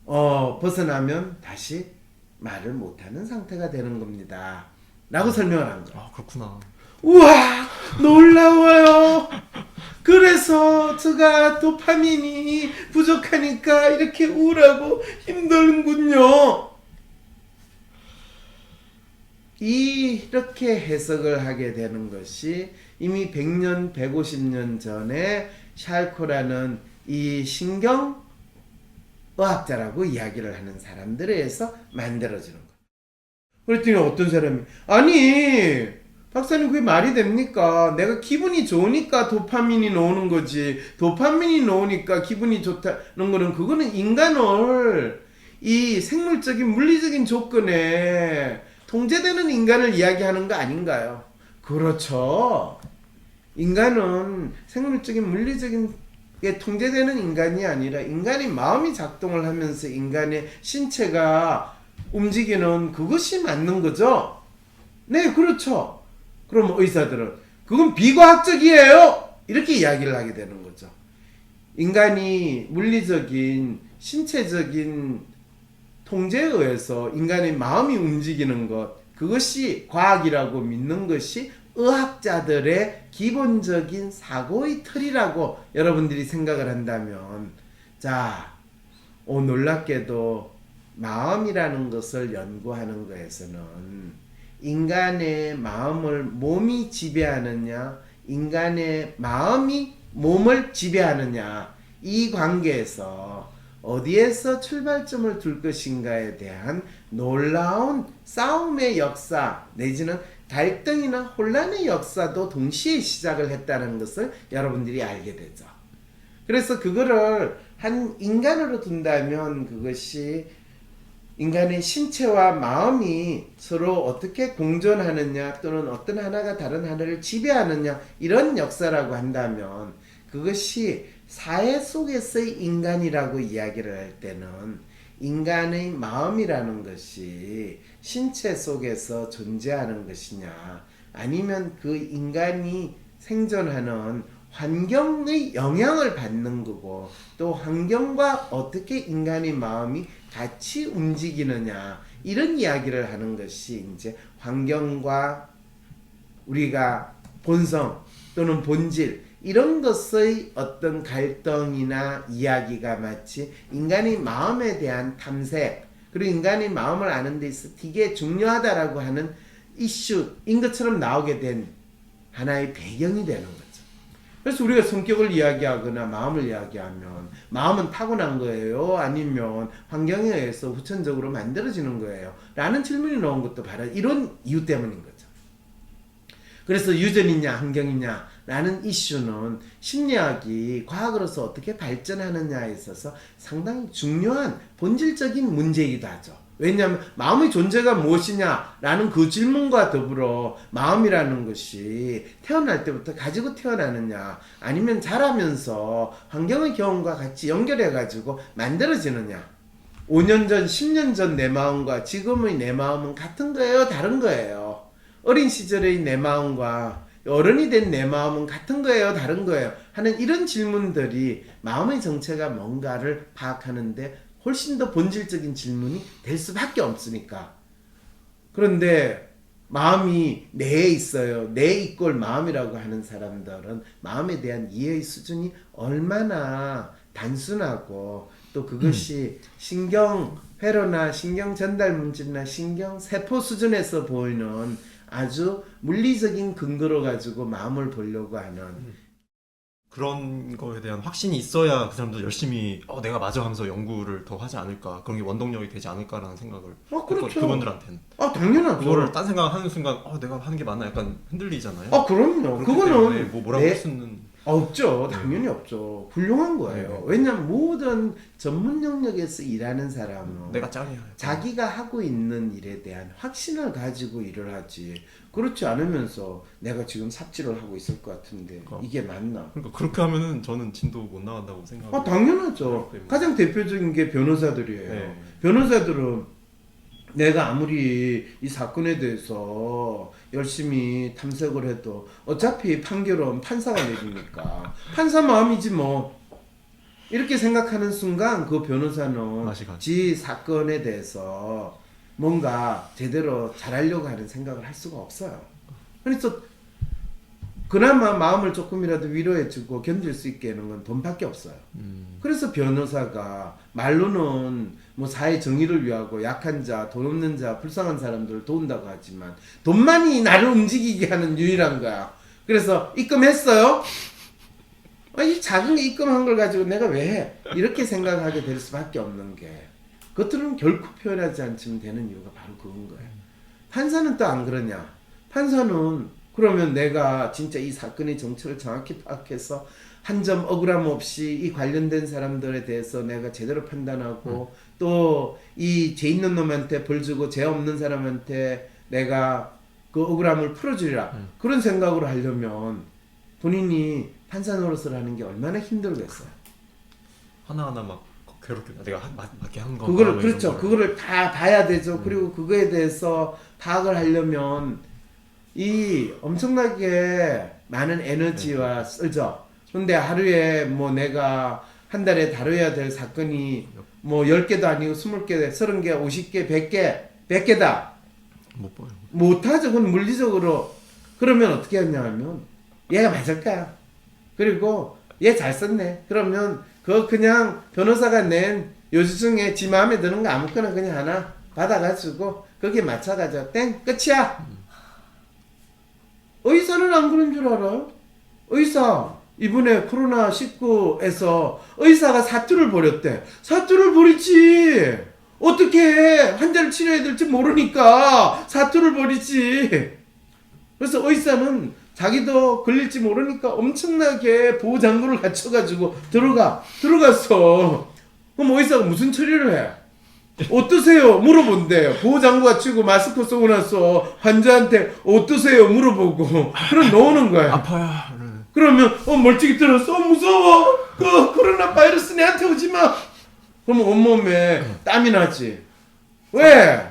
벗어나면 다시 말을 못하는 상태가 되는 겁니다 라고 설명을 한 거예요. 아 그렇구나. 우와, 놀라워요. 그래서 제가 도파민이 부족하니까 이렇게 우울하고 힘들군요. 이렇게 해석을 하게 되는 것이 이미 100년, 150년 전에 샬코라는 이 신경의학자라고 이야기를 하는 사람들에 의해서 만들어지는 거예요. 그랬더니 어떤 사람이, 아니 박사님 그게 말이 됩니까? 내가 기분이 좋으니까 도파민이 나오는 거지, 도파민이 나오니까 기분이 좋다는 거는 그거는 인간을 이 생물적인 물리적인 조건에 통제되는 인간을 이야기하는 거 아닌가요? 그렇죠. 인간은 생물적인 물리적인 게 통제되는 인간이 아니라 인간의 마음이 작동을 하면서 인간의 신체가 움직이는 그것이 맞는 거죠. 네, 그렇죠. 그럼 의사들은 그건 비과학적이에요 이렇게 이야기를 하게 되는 거죠. 인간이 물리적인 신체적인 통제에 의해서 인간의 마음이 움직이는 것, 그것이 과학이라고 믿는 것이 의학자들의 기본적인 사고의 틀이라고 여러분들이 생각을 한다면, 자, 놀랍게도 마음이라는 것을 연구하는 것에서는 인간의 마음을 몸이 지배하느냐, 인간의 마음이 몸을 지배하느냐, 이 관계에서 어디에서 출발점을 둘 것인가에 대한 놀라운 싸움의 역사 내지는 갈등이나 혼란의 역사도 동시에 시작을 했다는 것을 여러분들이 알게 되죠. 그래서 그거를 한 인간으로 둔다면 그것이 인간의 신체와 마음이 서로 어떻게 공존하느냐 또는 어떤 하나가 다른 하나를 지배하느냐 이런 역사라고 한다면, 그것이 사회 속에서의 인간이라고 이야기를 할 때는 인간의 마음이라는 것이 신체 속에서 존재하는 것이냐, 아니면 그 인간이 생존하는 환경의 영향을 받는 거고, 또 환경과 어떻게 인간의 마음이 같이 움직이느냐, 이런 이야기를 하는 것이 이제 환경과 우리가 본성 또는 본질 이런 것의 어떤 갈등이나 이야기가 마치 인간의 마음에 대한 탐색, 그리고 인간의 마음을 아는 데 있어 되게 중요하다라고 하는 이슈인 것처럼 나오게 된 하나의 배경이 되는 거죠. 그래서 우리가 성격을 이야기하거나 마음을 이야기하면 마음은 타고난 거예요? 아니면 환경에 의해서 후천적으로 만들어지는 거예요? 라는 질문이 나온 것도 바로 이런 이유 때문인 거죠. 그래서 유전이냐 환경이냐 라는 이슈는 심리학이 과학으로서 어떻게 발전하느냐에 있어서 상당히 중요한 본질적인 문제이기도 하죠. 왜냐하면 마음의 존재가 무엇이냐라는 그 질문과 더불어 마음이라는 것이 태어날 때부터 가지고 태어나느냐, 아니면 자라면서 환경의 경험과 같이 연결해가지고 만들어지느냐, 5년 전, 10년 전 내 마음과 지금의 내 마음은 같은 거예요? 다른 거예요? 어린 시절의 내 마음과 어른이 된 내 마음은 같은 거예요? 다른 거예요? 하는 이런 질문들이 마음의 정체가 뭔가를 파악하는데 훨씬 더 본질적인 질문이 될 수밖에 없으니까. 그런데 마음이 내에 있어요. 내 이꼴 마음이라고 하는 사람들은 마음에 대한 이해의 수준이 얼마나 단순하고, 또 그것이 신경회로나 신경전달 문제나 신경세포 수준에서 보이는 아주 물리적인 근거로 가지고 마음을 보려고 하는 그런 거에 대한 확신이 있어야 그 사람도 열심히 내가 맞아 하면서 연구를 더 하지 않을까, 그런 게 원동력이 되지 않을까라는 생각을 그렇죠. 그분들한테는 당연하죠. 그거를 딴 생각하는 순간 내가 하는 게 맞나 약간 흔들리잖아요. 그럼요. 그렇기 그거는 때문에 뭐라고 할 수는 없죠. 당연히 없죠. 훌륭한 거예요. 네. 왜냐면 모든 전문 영역에서 일하는 사람은 내가 짱이야. 자기가 하고 있는 일에 대한 확신을 가지고 일을 하지. 그렇지 않으면서 내가 지금 삽질을 하고 있을 것 같은데 이게 맞나? 그러니까 그렇게 하면은 저는 진도 못 나간다고 생각해요. 당연하죠. 때문에. 가장 대표적인 게 변호사들이에요. 네. 변호사들은 내가 아무리 이 사건에 대해서 열심히 탐색을 해도 어차피 판결은 판사가 내리니까 판사 마음이지 뭐 이렇게 생각하는 순간 그 변호사는 맛이 가죠. 지 사건에 대해서 뭔가 제대로 잘하려고 하는 생각을 할 수가 없어요. 그래서 그나마 마음을 조금이라도 위로해주고 견딜 수 있게 하는 건 돈밖에 없어요. 그래서 변호사가 말로는 뭐 사회 정의를 위하고 약한 자, 돈 없는 자, 불쌍한 사람들을 도운다고 하지만 돈만이 나를 움직이게 하는 유일한 거야. 그래서 입금했어요? 이 작은 게 입금한 걸 가지고 내가 왜 해? 이렇게 생각하게 될 수밖에 없는 게 겉으로는 결코 표현하지 않지만 되는 이유가 바로 그건 거예요. 판사는 또 안 그러냐? 판사는 그러면 내가 진짜 이 사건의 정체를 정확히 파악해서 한 점 억울함 없이 이 관련된 사람들에 대해서 내가 제대로 판단하고 또 이 죄 있는 놈한테 벌 주고 죄 없는 사람한테 내가 그 억울함을 풀어주리라 그런 생각으로 하려면 본인이 판사 노릇을 하는 게 얼마나 힘들겠어요. 하나하나 막 괴롭게 내가 맞게 한 거. 그거를 그렇죠. 그거를 다 봐야 되죠. 그리고 그거에 대해서 파악을 하려면 이 엄청나게 많은 에너지와 쓰죠. 근데 하루에 뭐 내가 한 달에 다뤄야 될 사건이 뭐 10개도 아니고 20개, 30개, 50개, 100개다. 못 봐요. 못하죠. 그건 물리적으로. 그러면 어떻게 하냐면 얘가 맞을까? 그리고 얘 잘 썼네. 그러면 그거 그냥 변호사가 낸 요지 중에 지 마음에 드는 거 아무거나 그냥 하나 받아가지고 거기에 맞춰가지고 땡! 끝이야! 의사는 안 그런 줄 알아요? 의사 이번에 코로나19에서 의사가 사투를 벌였대. 사투를 벌이지. 어떻게 해? 환자를 치료해야 될지 모르니까 사투를 벌이지. 그래서 의사는 자기도 걸릴지 모르니까 엄청나게 보호장구를 갖춰가지고 들어갔어. 그럼 의사가 무슨 처리를 해? 어떠세요? 물어본대요. 보호장구 갖추고 마스크 쓰고 나서 환자한테 어떠세요? 물어보고 그럼 놓는 거야. 아파요. 그러면 멀찍이 들었어. 무서워. 그 코로나 바이러스 내한테 오지 마. 그러면 온몸에 땀이 나지. 왜?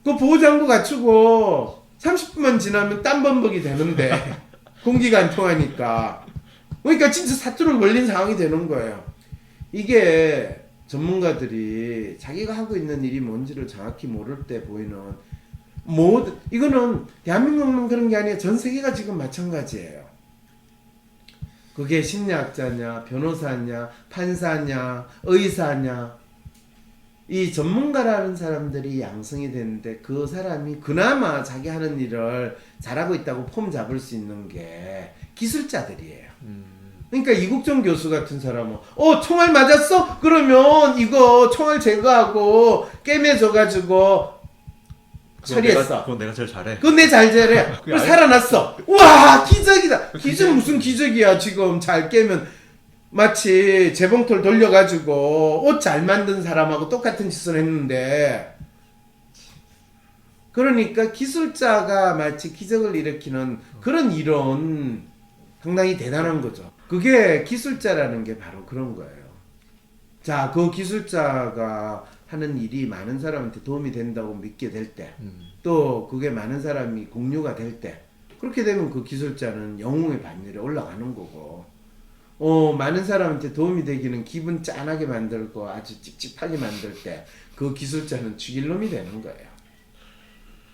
그 보호장구 갖추고 30분만 지나면 땀 범벅이 되는데 공기가 안 통하니까. 그러니까 진짜 사투를 걸린 상황이 되는 거예요. 이게 전문가들이 자기가 하고 있는 일이 뭔지를 정확히 모를 때 보이는 이거는 대한민국만 그런 게 아니라 전 세계가 지금 마찬가지예요. 그게 심리학자냐, 변호사냐, 판사냐, 의사냐, 이 전문가라는 사람들이 양성이 되는데 그 사람이 그나마 자기 하는 일을 잘하고 있다고 폼 잡을 수 있는 게 기술자들이에요. 그러니까 이국정 교수 같은 사람은 총알 맞았어? 그러면 이거 총알 제거하고 깨매줘가지고 처리했어. 그건 내가 제일 잘해. 그건 내 잘 잘해. 그게 살아났어. 와 기적이다. 기적 무슨 기적이야. 지금 잘 깨면 마치 재봉틀 돌려가지고 옷 잘 만든 사람하고 똑같은 짓을 했는데 그러니까 기술자가 마치 기적을 일으키는 그런 이론 상당히 대단한 거죠. 그게 기술자라는 게 바로 그런 거예요. 자, 그 기술자가 하는 일이 많은 사람한테 도움이 된다고 믿게 될 때, 또 그게 많은 사람이 공유가 될 때, 그렇게 되면 그 기술자는 영웅의 반열에 올라가는 거고, 많은 사람한테 도움이 되기는 기분 짠하게 만들고 아주 찝찝하게 만들 때, 그 기술자는 죽일 놈이 되는 거예요.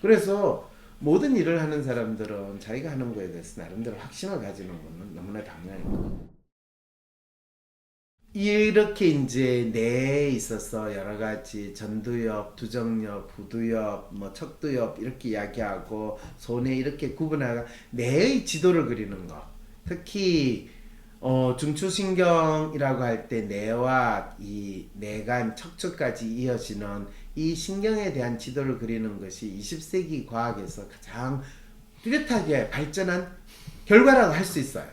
그래서 모든 일을 하는 사람들은 자기가 하는 거에 대해서 나름대로 확신을 가지는 거는 너무나 당연한 거예요. 이렇게 이제 뇌에 있어서 여러 가지 전두엽, 두정엽, 부두엽, 뭐 척두엽 이렇게 이야기하고 손에 이렇게 구분하가 뇌의 지도를 그리는 거. 특히 중추신경이라고 할 때 뇌와 이 뇌간, 척추까지 이어지는 이 신경에 대한 지도를 그리는 것이 20세기 과학에서 가장 뚜렷하게 발전한 결과라고 할 수 있어요.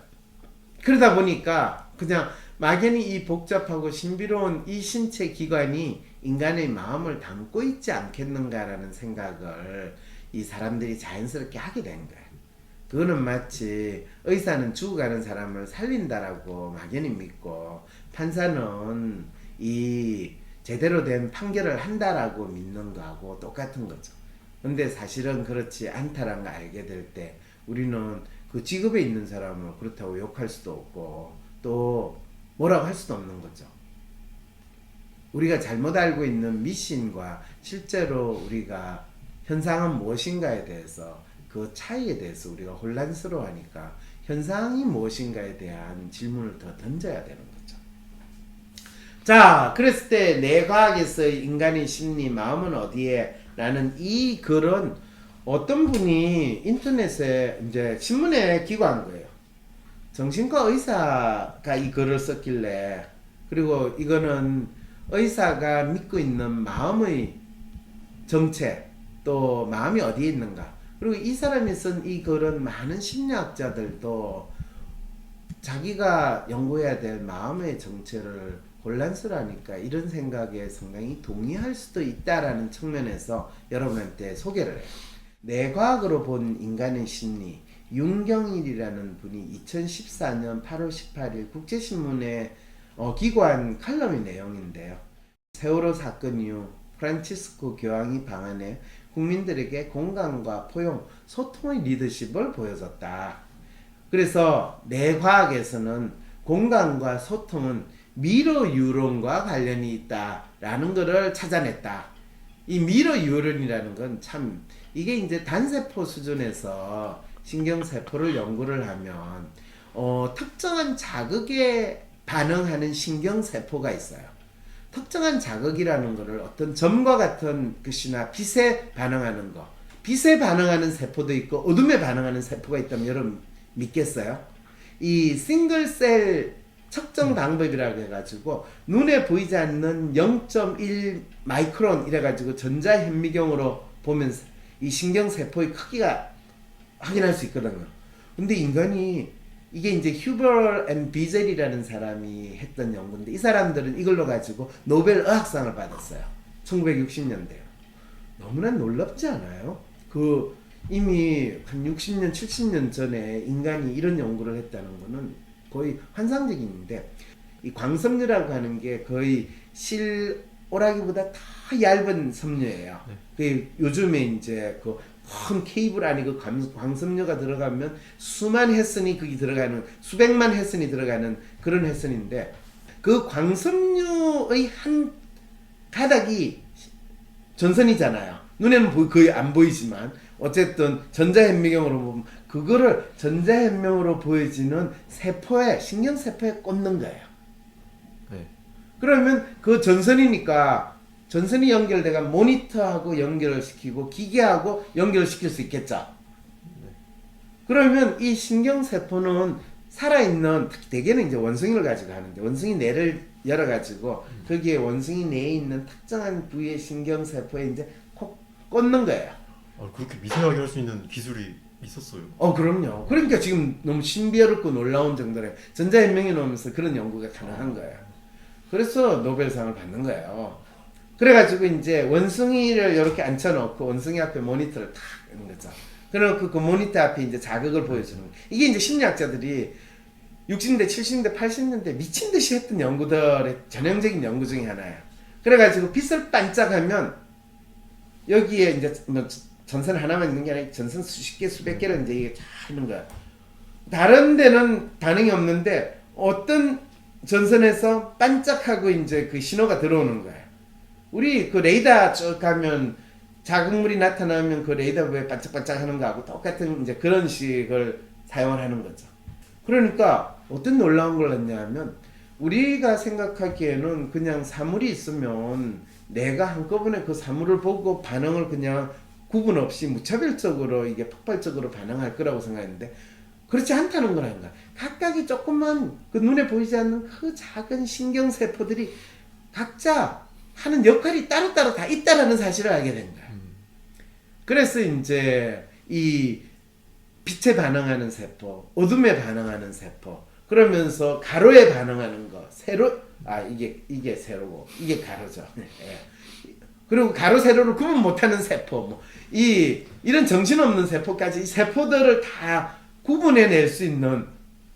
그러다 보니까 그냥 막연히 이 복잡하고 신비로운 이 신체 기관이 인간의 마음을 담고 있지 않겠는가라는 생각을 이 사람들이 자연스럽게 하게 된 거예요. 그거는 마치 의사는 죽어가는 사람을 살린다라고 막연히 믿고 판사는 이 제대로 된 판결을 한다라고 믿는 거하고 똑같은 거죠. 근데 사실은 그렇지 않다라는 걸 알게 될 때 우리는 그 직업에 있는 사람을 그렇다고 욕할 수도 없고 또 뭐라고 할 수도 없는 거죠. 우리가 잘못 알고 있는 미신과 실제로 우리가 현상은 무엇인가에 대해서 그 차이에 대해서 우리가 혼란스러워하니까 현상이 무엇인가에 대한 질문을 더 던져야 되는 거죠. 자, 그랬을 때 뇌과학에서 인간의 심리, 마음은 어디에? 라는 이 글은 어떤 분이 인터넷에 이제 신문에 기고한 거예요. 정신과 의사가 이 글을 썼길래, 그리고 이거는 의사가 믿고 있는 마음의 정체, 또 마음이 어디에 있는가. 그리고 이 사람이 쓴 이 글은 많은 심리학자들도 자기가 연구해야 될 마음의 정체를 혼란스러우니까 이런 생각에 상당히 동의할 수도 있다라는 측면에서 여러분한테 소개를 해요. 뇌과학으로 본 인간의 심리, 윤경일이라는 분이 2014년 8월 18일 국제신문에 기고한 칼럼의 내용인데요. 세월호 사건 이후 프란치스코 교황이 방한해 국민들에게 공감과 포용, 소통의 리더십을 보여줬다. 그래서 뇌과학에서는 공감과 소통은 미러 뉴런과 관련이 있다라는 것을 찾아냈다. 이 미러 뉴런이라는 건 참 이게 이제 단세포 수준에서 신경세포를 연구를 하면 특정한 자극에 반응하는 신경세포가 있어요. 특정한 자극이라는 것을 어떤 점과 같은 것이나 빛에 반응하는 거, 빛에 반응하는 세포도 있고 어둠에 반응하는 세포가 있다면 여러분 믿겠어요? 이 싱글셀 측정 방법이라고 해가지고 눈에 보이지 않는 0.1 마이크론 이래가지고 전자현미경으로 보면 이 신경세포의 크기가 확인할 수 있거든요. 근데 인간이 이게 이제 휴버 앤 비젤이라는 사람이 했던 연구인데 이 사람들은 이걸로 가지고 노벨 의학상을 받았어요. 1960년대에. 너무나 놀랍지 않아요? 그 이미 한 60년, 70년 전에 인간이 이런 연구를 했다는 거는 거의 환상적인 일인데 이 광섬유라고 하는 게 거의 실오라기보다 더 얇은 섬유예요. 그 요즘에 이제 그 큰 케이블 안에 그 광섬유가 들어가면 수만 햇선이 거기 들어가는 수백만 햇선이 들어가는 그런 햇선인데 그 광섬유의 한 가닥이 전선이잖아요. 눈에는 거의 안 보이지만 어쨌든 전자현미경으로 보면 그거를 전자현미경으로 보여지는 세포에 신경세포에 꽂는 거예요. 네. 그러면 그 전선이니까 전선이 연결돼가 모니터하고 연결을 시키고 기계하고 연결을 시킬 수 있겠죠. 그러면 이 신경세포는 살아있는 대개는 이제 원숭이를 가지고 하는데 원숭이 뇌를 열어가지고 거기에 원숭이 뇌에 있는 특정한 부위의 신경세포에 이제 콕 꽂는 거예요. 그렇게 미세하게 할 수 있는 기술이 있었어요. 그럼요. 그러니까 지금 너무 신비롭고 놀라운 정도로 전자현미경이 나오면서 그런 연구가 가능한 거예요. 그래서 노벨상을 받는 거예요. 그래가지고 이제 원숭이를 이렇게 앉혀놓고 원숭이 앞에 모니터를 탁 하는 거죠. 그래놓고 그 모니터 앞에 이제 자극을 보여주는 거예요. 이게 이제 심리학자들이 60년대, 70년대, 80년대 미친 듯이 했던 연구들의 전형적인 연구 중에 하나예요. 그래가지고 빛을 반짝하면 여기에 이제 뭐 전선 하나만 있는 게 아니라 전선 수십 개, 수백 개를 이제 이게 쫙 있는 거야. 다른 데는 반응이 없는데 어떤 전선에서 반짝하고 이제 그 신호가 들어오는 거예요. 우리 그 레이더 쭉 가면 자극물이 나타나면 그 레이더에 반짝반짝 하는 거하고 똑같은 이제 그런 식을 사용하는 거죠. 그러니까 어떤 놀라운 걸 했냐면 우리가 생각하기에는 그냥 사물이 있으면 내가 한꺼번에 그 사물을 보고 반응을 그냥 구분 없이 무차별적으로 이게 폭발적으로 반응할 거라고 생각했는데 그렇지 않다는 거라는 거야. 각각이 조그만 그 눈에 보이지 않는 그 작은 신경세포들이 각자 하는 역할이 따로따로 다 있다라는 사실을 알게 된 거야. 그래서 이제 이 빛에 반응하는 세포, 어둠에 반응하는 세포, 그러면서 가로에 반응하는 거. 세로 이게 세로고 이게 가로죠. 예. 그리고 가로 세로를 구분 못하는 세포 이런 정신없는 세포까지 이 세포들을 다 구분해낼 수 있는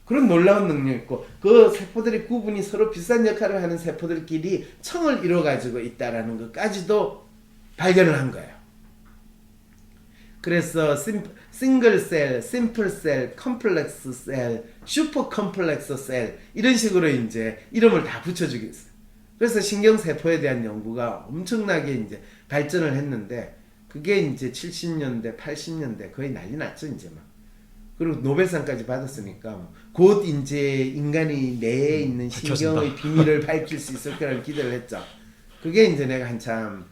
그런 놀라운 능력이 있고 그 세포들의 구분이 서로 비슷한 역할을 하는 세포들끼리 청을 이루어가지고 있다라는 것까지도 발견을 한 거예요. 그래서 싱글 셀, 심플 셀, 컴플렉스 셀, 슈퍼 컴플렉스 셀 이런 식으로 이제 이름을 다 붙여주겠어요. 그래서 신경세포에 대한 연구가 엄청나게 이제 발전을 했는데 그게 이제 70년대, 80년대 거의 난리 났죠, 이제 막. 그리고 노벨상까지 받았으니까 곧 이제 인간이 뇌에 있는 신경의 비밀을 밝힐 수 있을 거라는 기대를 했죠. 그게 이제 내가 한참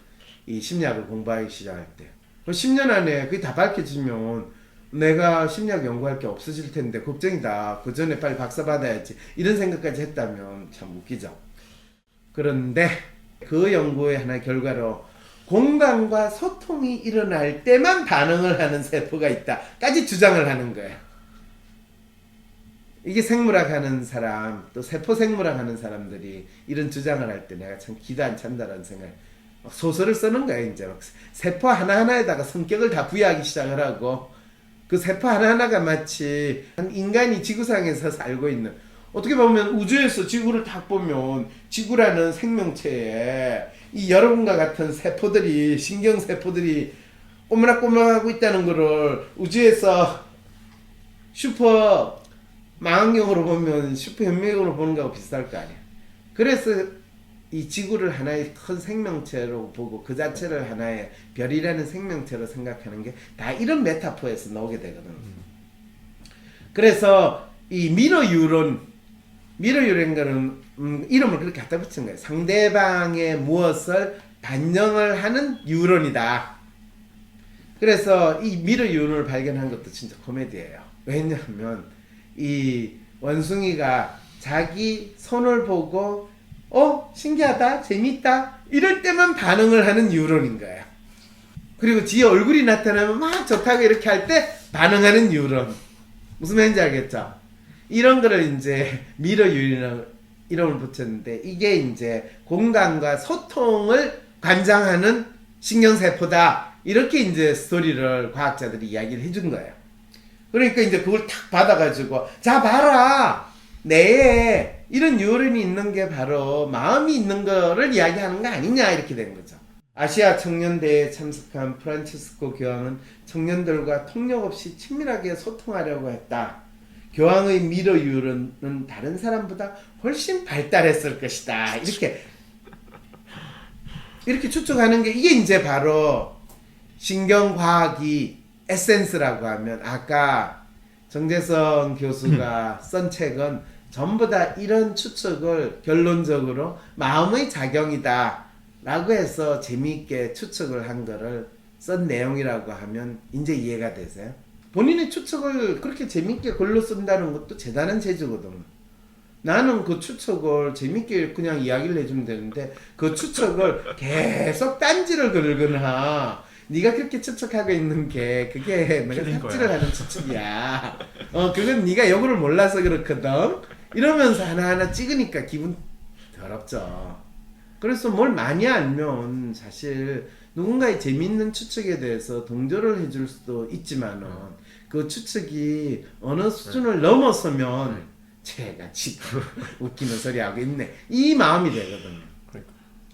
이 심리학을 공부하기 시작할 때 10년 안에 그게 다 밝혀지면 내가 심리학 연구할 게 없어질 텐데 걱정이다. 그 전에 빨리 박사 받아야지. 이런 생각까지 했다면 참 웃기죠. 그런데 그 연구의 하나의 결과로 공감과 소통이 일어날 때만 반응을 하는 세포가 있다까지 주장을 하는 거예요. 이게 생물학 하는 사람, 또 세포 생물학 하는 사람들이 이런 주장을 할 때 내가 참 기도 안 찬다라는 생각. 소설을 쓰는 거예요, 이제. 세포 하나하나에다가 성격을 다 부여하기 시작을 하고, 그 세포 하나하나가 마치 인간이 지구상에서 살고 있는, 어떻게 보면 우주에서 지구를 딱 보면, 지구라는 생명체에 이 여러분과 같은 세포들이, 신경세포들이 꼬물락꼬물락하고 있다는 거를 우주에서 슈퍼 망원경으로 보면 슈퍼 현미경으로 보는 거하고 비슷할 거 아니야. 그래서 이 지구를 하나의 큰 생명체로 보고 그 자체를 하나의 별이라는 생명체로 생각하는 게 다 이런 메타포에서 나오게 되거든. 그래서 이 미러 유론가는 이름을 그렇게 갖다 붙인 거예요. 상대방의 무엇을 반영을 하는 유론이다. 그래서 이 미러 유론을 발견한 것도 진짜 코미디예요. 왜냐하면 이 원숭이가 자기 손을 보고 신기하다, 재밌다 이럴 때만 반응을 하는 유론인 거예요. 그리고 지 얼굴이 나타나면 막 좋다고 이렇게 할 때 반응하는 유론. 무슨 말인지 알겠죠? 이런 거를 이제 미러 유론이라고 이름을 붙였는데 이게 이제 공감과 소통을 관장하는 신경세포다. 이렇게 이제 스토리를 과학자들이 이야기를 해준 거예요. 그러니까 이제 그걸 탁 받아가지고 자 봐라 뇌에 이런 유론이 있는 게 바로 마음이 있는 거를 이야기하는 거 아니냐 이렇게 된 거죠. 아시아 청년대회에 참석한 프란치스코 교황은 청년들과 통역 없이 친밀하게 소통하려고 했다. 교황의 미러 유론은 다른 사람보다 훨씬 발달했을 것이다. 이렇게 추측하는 게 이게 이제 바로 신경과학이 에센스라고 하면 아까 정재성 교수가 쓴 책은 전부 다 이런 추측을 결론적으로 마음의 작용이다 라고 해서 재미있게 추측을 한 거를 쓴 내용이라고 하면 이제 이해가 되세요? 본인의 추측을 그렇게 재미있게 글로 쓴다는 것도 대단한 재주거든. 나는 그 추측을 재밌게 그냥 이야기를 해주면 되는데 그 추측을 계속 딴지를 걸거나 네가 그렇게 추측하고 있는 게 그게 내가 삽질을 하는 추측이야. 그건 네가 요거를 몰라서 그렇거든. 이러면서 하나하나 찍으니까 기분 더럽죠. 그래서 뭘 많이 알면 사실 누군가의 재밌는 추측에 대해서 동조를 해줄 수도 있지만은 그 추측이 어느 수준을 넘어서면 제가 지금 웃기는 소리 하고 있네. 이 마음이 되거든요.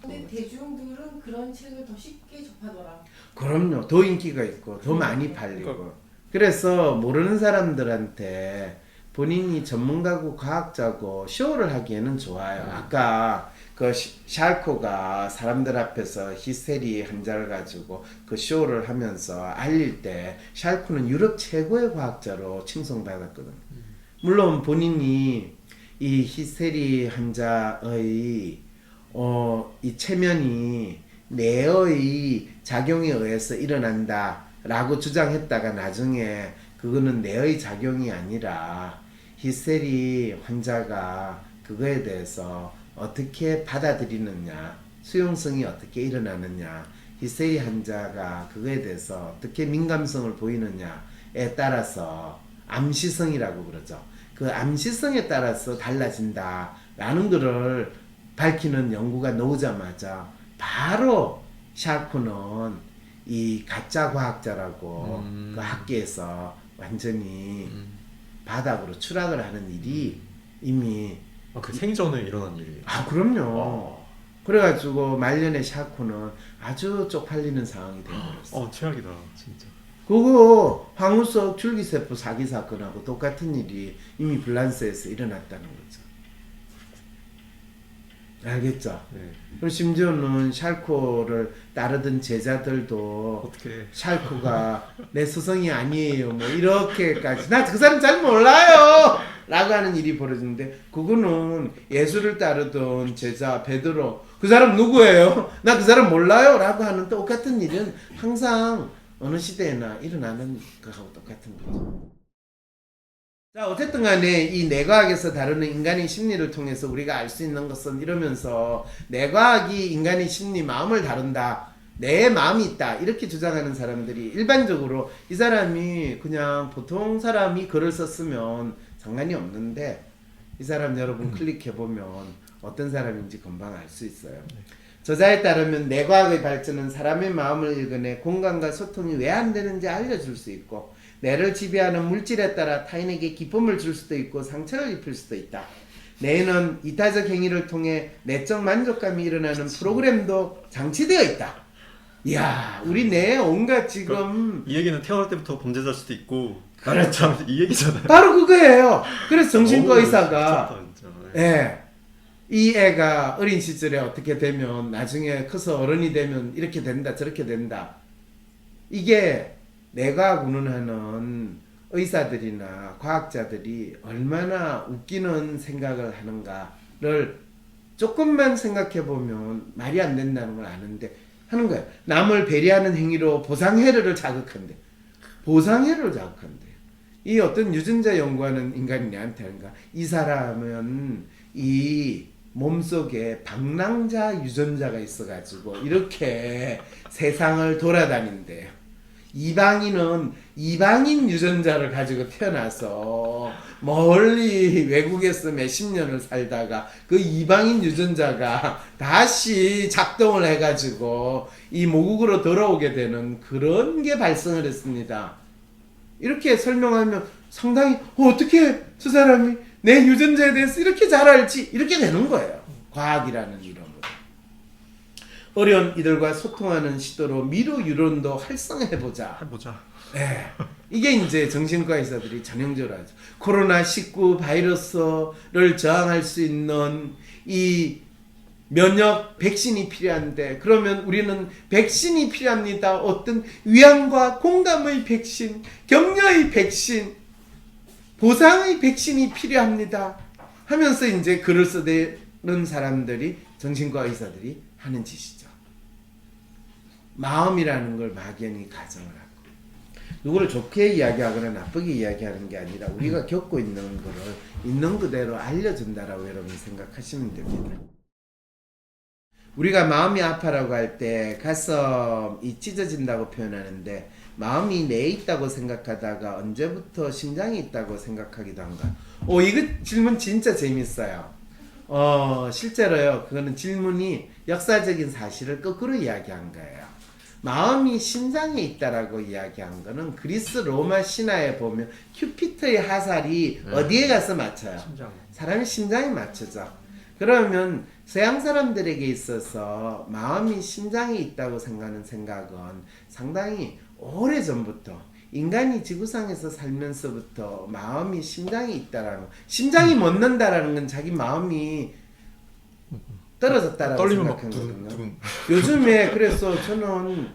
근데 대중들은 그런 책을 더 쉽게 접하더라. 그럼요. 더 인기가 있고 더 많이 팔리고. 그래서 모르는 사람들한테 본인이 전문가고 과학자고 쇼를 하기에는 좋아요. 아까 그 샬코가 사람들 앞에서 히스테리 환자를 가지고 그 쇼를 하면서 알릴 때 샬코는 유럽 최고의 과학자로 칭송받았거든. 물론 본인이 이 히스테리 환자의 이 체면이 뇌의 작용에 의해서 일어난다 라고 주장했다가 나중에 그거는 뇌의 작용이 아니라 히스테리 환자가 그거에 대해서 어떻게 받아들이느냐, 수용성이 어떻게 일어나느냐, 히스테리 환자가 그거에 대해서 어떻게 민감성을 보이느냐에 따라서 암시성이라고 그러죠. 그 암시성에 따라서 달라진다라는 거를 밝히는 연구가 나오자마자 바로 샤크는 이 가짜 과학자라고 그 학계에서 완전히 바닥으로 추락을 하는 일이 이미 그 생전에 일어난 일이에요. 그럼요. 그래가지고 말년에 샤크는 아주 쪽팔리는 상황이 되어버렸어. 최악이다 진짜. 그거 황우석 줄기세포 사기 사건하고 똑같은 일이 이미 밸런스에서 일어났다는 거죠. 알겠죠? 네. 그리고 심지어는 샬코를 따르던 제자들도 어떻게 샬코가 내 스승이 아니에요 뭐 이렇게까지 나 그 사람 잘 몰라요 라고 하는 일이 벌어지는데, 그거는 예수를 따르던 제자 베드로 그 사람 누구예요? 나 그 사람 몰라요 라고 하는 똑같은 일은 항상 어느 시대에나 일어나는 것하고 똑같은 거죠. 자, 어쨌든 간에 이 뇌과학에서 다루는 인간의 심리를 통해서 우리가 알 수 있는 것은 이러면서 뇌과학이 인간의 심리, 마음을 다룬다, 내 마음이 있다 이렇게 주장하는 사람들이 일반적으로 이 사람이 그냥 보통 사람이 글을 썼으면 상관이 없는데, 이 사람 여러분 클릭해보면 어떤 사람인지 금방 알 수 있어요. 저자에 따르면 뇌과학의 발전은 사람의 마음을 읽어내 공감과 소통이 왜 안 되는지 알려줄 수 있고, 뇌를 지배하는 물질에 따라 타인에게 기쁨을 줄 수도 있고 상처를 입힐 수도 있다. 뇌는 이타적 행위를 통해 내적 만족감이 일어나는 프로그램도 장치되어 있다. 이야, 우리 뇌에 온갖 지금 이 얘기는 태어날 때부터 범죄자일 수도 있고. 그렇죠. 이 얘기잖아요. 바로 그거예요. 그래서 정신과 의사가 미쳤다, 진짜. 이 애가 어린 시절에 어떻게 되면 나중에 커서 어른이 되면 이렇게 된다 저렇게 된다, 이게 내가 운운하는 의사들이나 과학자들이 얼마나 웃기는 생각을 하는가를 조금만 생각해보면 말이 안 된다는 걸 아는데 하는 거예요. 남을 배려하는 행위로 보상회로를 자극한대. 보상회로를 자극한대. 이 어떤 유전자 연구하는 인간이 내한테 하는가, 이 사람은 이 몸속에 방랑자 유전자가 있어가지고 이렇게 세상을 돌아다닌대요. 이방인은 이방인 유전자를 가지고 태어나서 멀리 외국에서 몇십 년을 살다가 그 이방인 유전자가 다시 작동을 해가지고 이 모국으로 돌아오게 되는 그런 게 발생을 했습니다. 이렇게 설명하면 상당히 어떻게 저 사람이 내 유전자에 대해서 이렇게 잘 알지? 이렇게 되는 거예요. 과학이라는 이름으로. 어려운 이들과 소통하는 시도로 미루 유론도 활성화해보자. 해보자. 네. 이게 이제 정신과 의사들이 전형적으로 하죠. 코로나19 바이러스를 저항할 수 있는 이 면역 백신이 필요한데, 그러면 우리는 백신이 필요합니다. 어떤 위안과 공감의 백신, 격려의 백신, 보상의 백신이 필요합니다 하면서 이제 글을 쓰는 사람들이 정신과 의사들이 하는 짓이죠. 마음이라는 걸 막연히 가정을 하고, 누구를 좋게 이야기하거나 나쁘게 이야기하는 게 아니라 우리가 겪고 있는 거를 있는 그대로 알려준다라고 여러분 생각하시면 됩니다. 우리가 마음이 아파라고 할 때 가슴이 찢어진다고 표현하는데, 마음이 내에 있다고 생각하다가 언제부터 심장이 있다고 생각하기도 한가? 이거 질문 진짜 재밌어요. 실제로요, 그거는 질문이 역사적인 사실을 거꾸로 이야기한 거예요. 마음이 심장에 있다라고 이야기한 거는 그리스 로마 신화에 보면 큐피터의 화살이 어디에 가서 맞춰요? 심장. 사람의 심장에 맞추죠. 그러면 서양 사람들에게 있어서 마음이 심장에 있다고 생각하는 생각은 상당히 오래전부터, 인간이 지구상에서 살면서부터 마음이 심장에 있다라는, 심장이 멎는다라는 건 자기 마음이 떨어졌다라고 생각한 거거든요. 요즘에 그래서 저는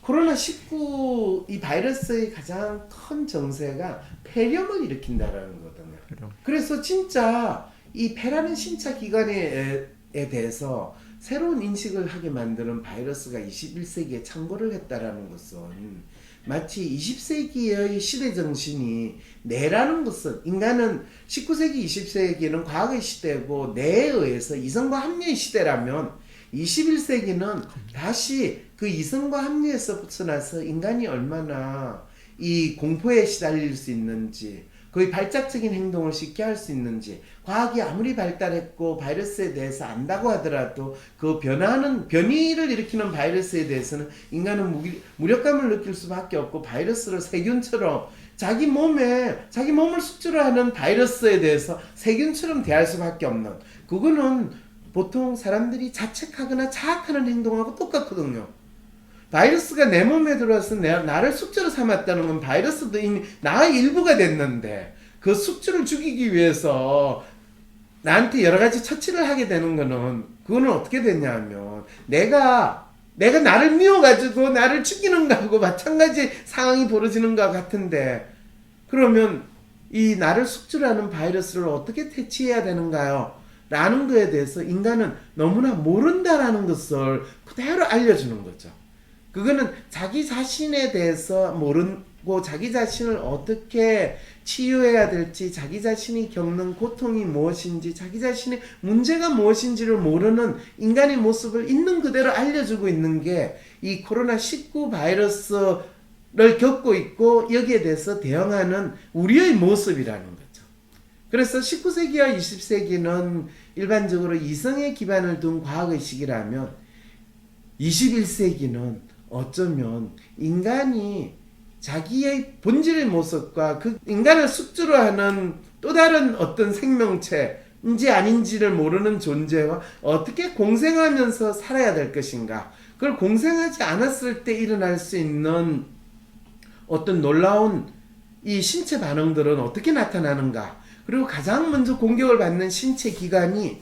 코로나19 이 바이러스의 가장 큰 정세가 폐렴을 일으킨다라는 거거든요. 그래서 진짜 이 폐라는 신차 기관에 대해서 새로운 인식을 하게 만드는 바이러스가 21세기에 창궐을 했다라는 것은 마치 20세기의 시대 정신이 뇌라는 것은, 인간은 19세기 20세기는 과학의 시대고 뇌에 의해서 이성과 합리의 시대라면 21세기는 다시 그 이성과 합리에서 벗어나서 인간이 얼마나 이 공포에 시달릴 수 있는지, 거의 발작적인 행동을 쉽게 할 수 있는지, 과학이 아무리 발달했고 바이러스에 대해서 안다고 하더라도 그 변이를 일으키는 바이러스에 대해서는 인간은 무력감을 느낄 수밖에 없고, 바이러스를 세균처럼 자기 몸을 숙주로 하는 바이러스에 대해서 세균처럼 대할 수밖에 없는, 그거는 보통 사람들이 자책하거나 자학하는 행동하고 똑같거든요. 바이러스가 내 몸에 들어와서 나를 숙주로 삼았다는 건 바이러스도 이미 나의 일부가 됐는데, 그 숙주를 죽이기 위해서 나한테 여러 가지 처치를 하게 되는 거는, 그거는 어떻게 됐냐면 내가 나를 미워가지고 나를 죽이는 거하고 마찬가지 상황이 벌어지는 것 같은데, 그러면 이 나를 숙주로 하는 바이러스를 어떻게 퇴치해야 되는가요? 라는 거에 대해서 인간은 너무나 모른다라는 것을 그대로 알려주는 거죠. 그거는 자기 자신에 대해서 모르고 자기 자신을 어떻게 치유해야 될지, 자기 자신이 겪는 고통이 무엇인지, 자기 자신의 문제가 무엇인지를 모르는 인간의 모습을 있는 그대로 알려주고 있는 게 이 코로나19 바이러스를 겪고 있고 여기에 대해서 대응하는 우리의 모습이라는 거죠. 그래서 19세기와 20세기는 일반적으로 이성에 기반을 둔 과학의식이라면, 21세기는 어쩌면 인간이 자기의 본질의 모습과 그 인간을 숙주로 하는 또 다른 어떤 생명체인지 아닌지를 모르는 존재와 어떻게 공생하면서 살아야 될 것인가, 그걸 공생하지 않았을 때 일어날 수 있는 어떤 놀라운 이 신체 반응들은 어떻게 나타나는가, 그리고 가장 먼저 공격을 받는 신체 기관이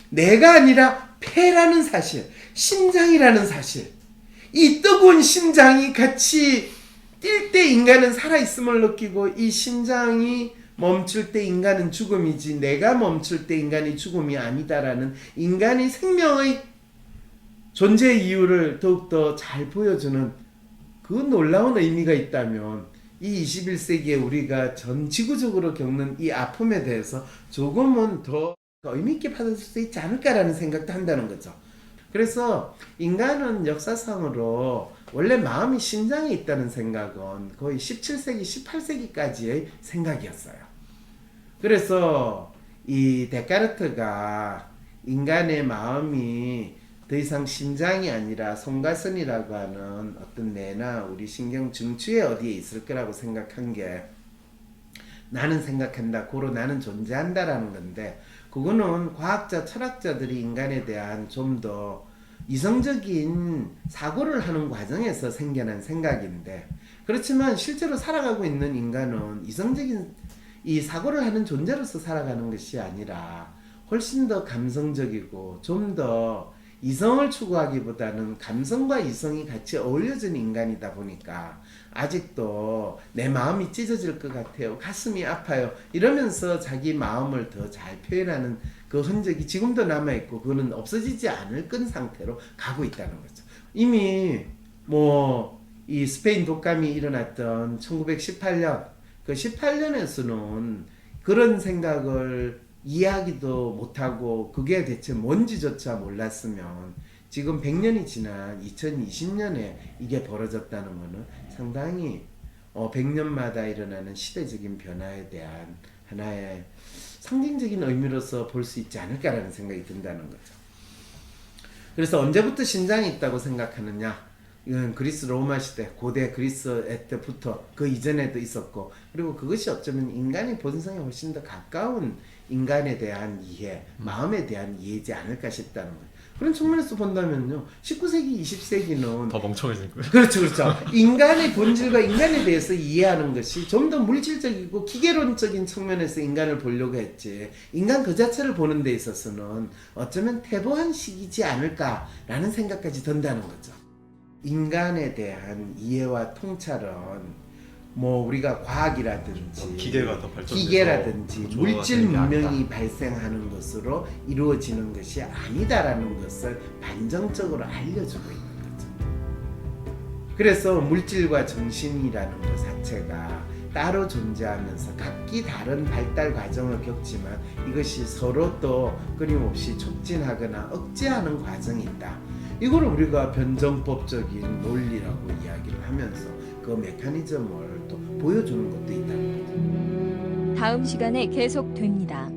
뇌가 아니라 폐라는 사실, 심장이라는 사실, 이 뜨거운 심장이 같이 뛸 때 인간은 살아있음을 느끼고, 이 심장이 멈출 때 인간은 죽음이지 뇌가 멈출 때 인간이 죽음이 아니다라는 인간의 생명의 존재 이유를 더욱더 잘 보여주는 그 놀라운 의미가 있다면, 이 21세기에 우리가 전 지구적으로 겪는 이 아픔에 대해서 조금은 더 의미있게 받아줄 수 있지 않을까라는 생각도 한다는 거죠. 그래서 인간은 역사상으로 원래 마음이 심장에 있다는 생각은 거의 17세기, 18세기까지의 생각이었어요. 그래서 이 데카르트가 인간의 마음이 더 이상 심장이 아니라 송가선이라고 하는 어떤 뇌나 우리 신경 중추에 어디에 있을 거라고 생각한 게, 나는 생각한다, 고로 나는 존재한다라는 건데, 그거는 과학자, 철학자들이 인간에 대한 좀 더 이성적인 사고를 하는 과정에서 생겨난 생각인데, 그렇지만 실제로 살아가고 있는 인간은 이성적인 이 사고를 하는 존재로서 살아가는 것이 아니라 훨씬 더 감성적이고 좀 더 이성을 추구하기보다는 감성과 이성이 같이 어울려진 인간이다 보니까 아직도 내 마음이 찢어질 것 같아요, 가슴이 아파요 이러면서 자기 마음을 더 잘 표현하는 그 흔적이 지금도 남아있고, 그거는 없어지지 않을 건 상태로 가고 있다는 거죠. 이미 이 스페인 독감이 일어났던 1918년, 그 18년에서는 그런 생각을 이해하기도 못하고 그게 대체 뭔지조차 몰랐으면, 지금 100년이 지난 2020년에 이게 벌어졌다는 것은 상당히 100년마다 일어나는 시대적인 변화에 대한 하나의 상징적인 의미로서 볼 수 있지 않을까라는 생각이 든다는 거죠. 그래서 언제부터 심장이 있다고 생각하느냐? 이건 그리스 로마 시대, 고대 그리스 때부터 그 이전에도 있었고, 그리고 그것이 어쩌면 인간의 본성에 훨씬 더 가까운 인간에 대한 이해, 마음에 대한 이해이지 않을까 싶다는 거예요. 그런 측면에서 본다면요, 19세기, 20세기는 더 멍청해진 거예요. 그렇죠. 인간의 본질과 인간에 대해서 이해하는 것이 좀 더 물질적이고 기계론적인 측면에서 인간을 보려고 했지, 인간 그 자체를 보는 데 있어서는 어쩌면 태보한 시기지 않을까라는 생각까지 든다는 거죠. 인간에 대한 이해와 통찰은 우리가 과학이라든지 기계가 더 발전돼서 기계라든지 물질 되는 게 문명이 아니다. 발생하는 것으로 이루어지는 것이 아니다라는 것을 반정적으로 알려주고 있는 거죠. 그래서 물질과 정신이라는 것 자체가 따로 존재하면서 각기 다른 발달 과정을 겪지만 이것이 서로 또 끊임없이 촉진하거나 억제하는 과정이 있다. 이걸 우리가 변정법적인 논리라고 이야기를 하면서 그 메커니즘을 또 보여주는 것도 있다는 거죠. 다음 시간에 계속됩니다.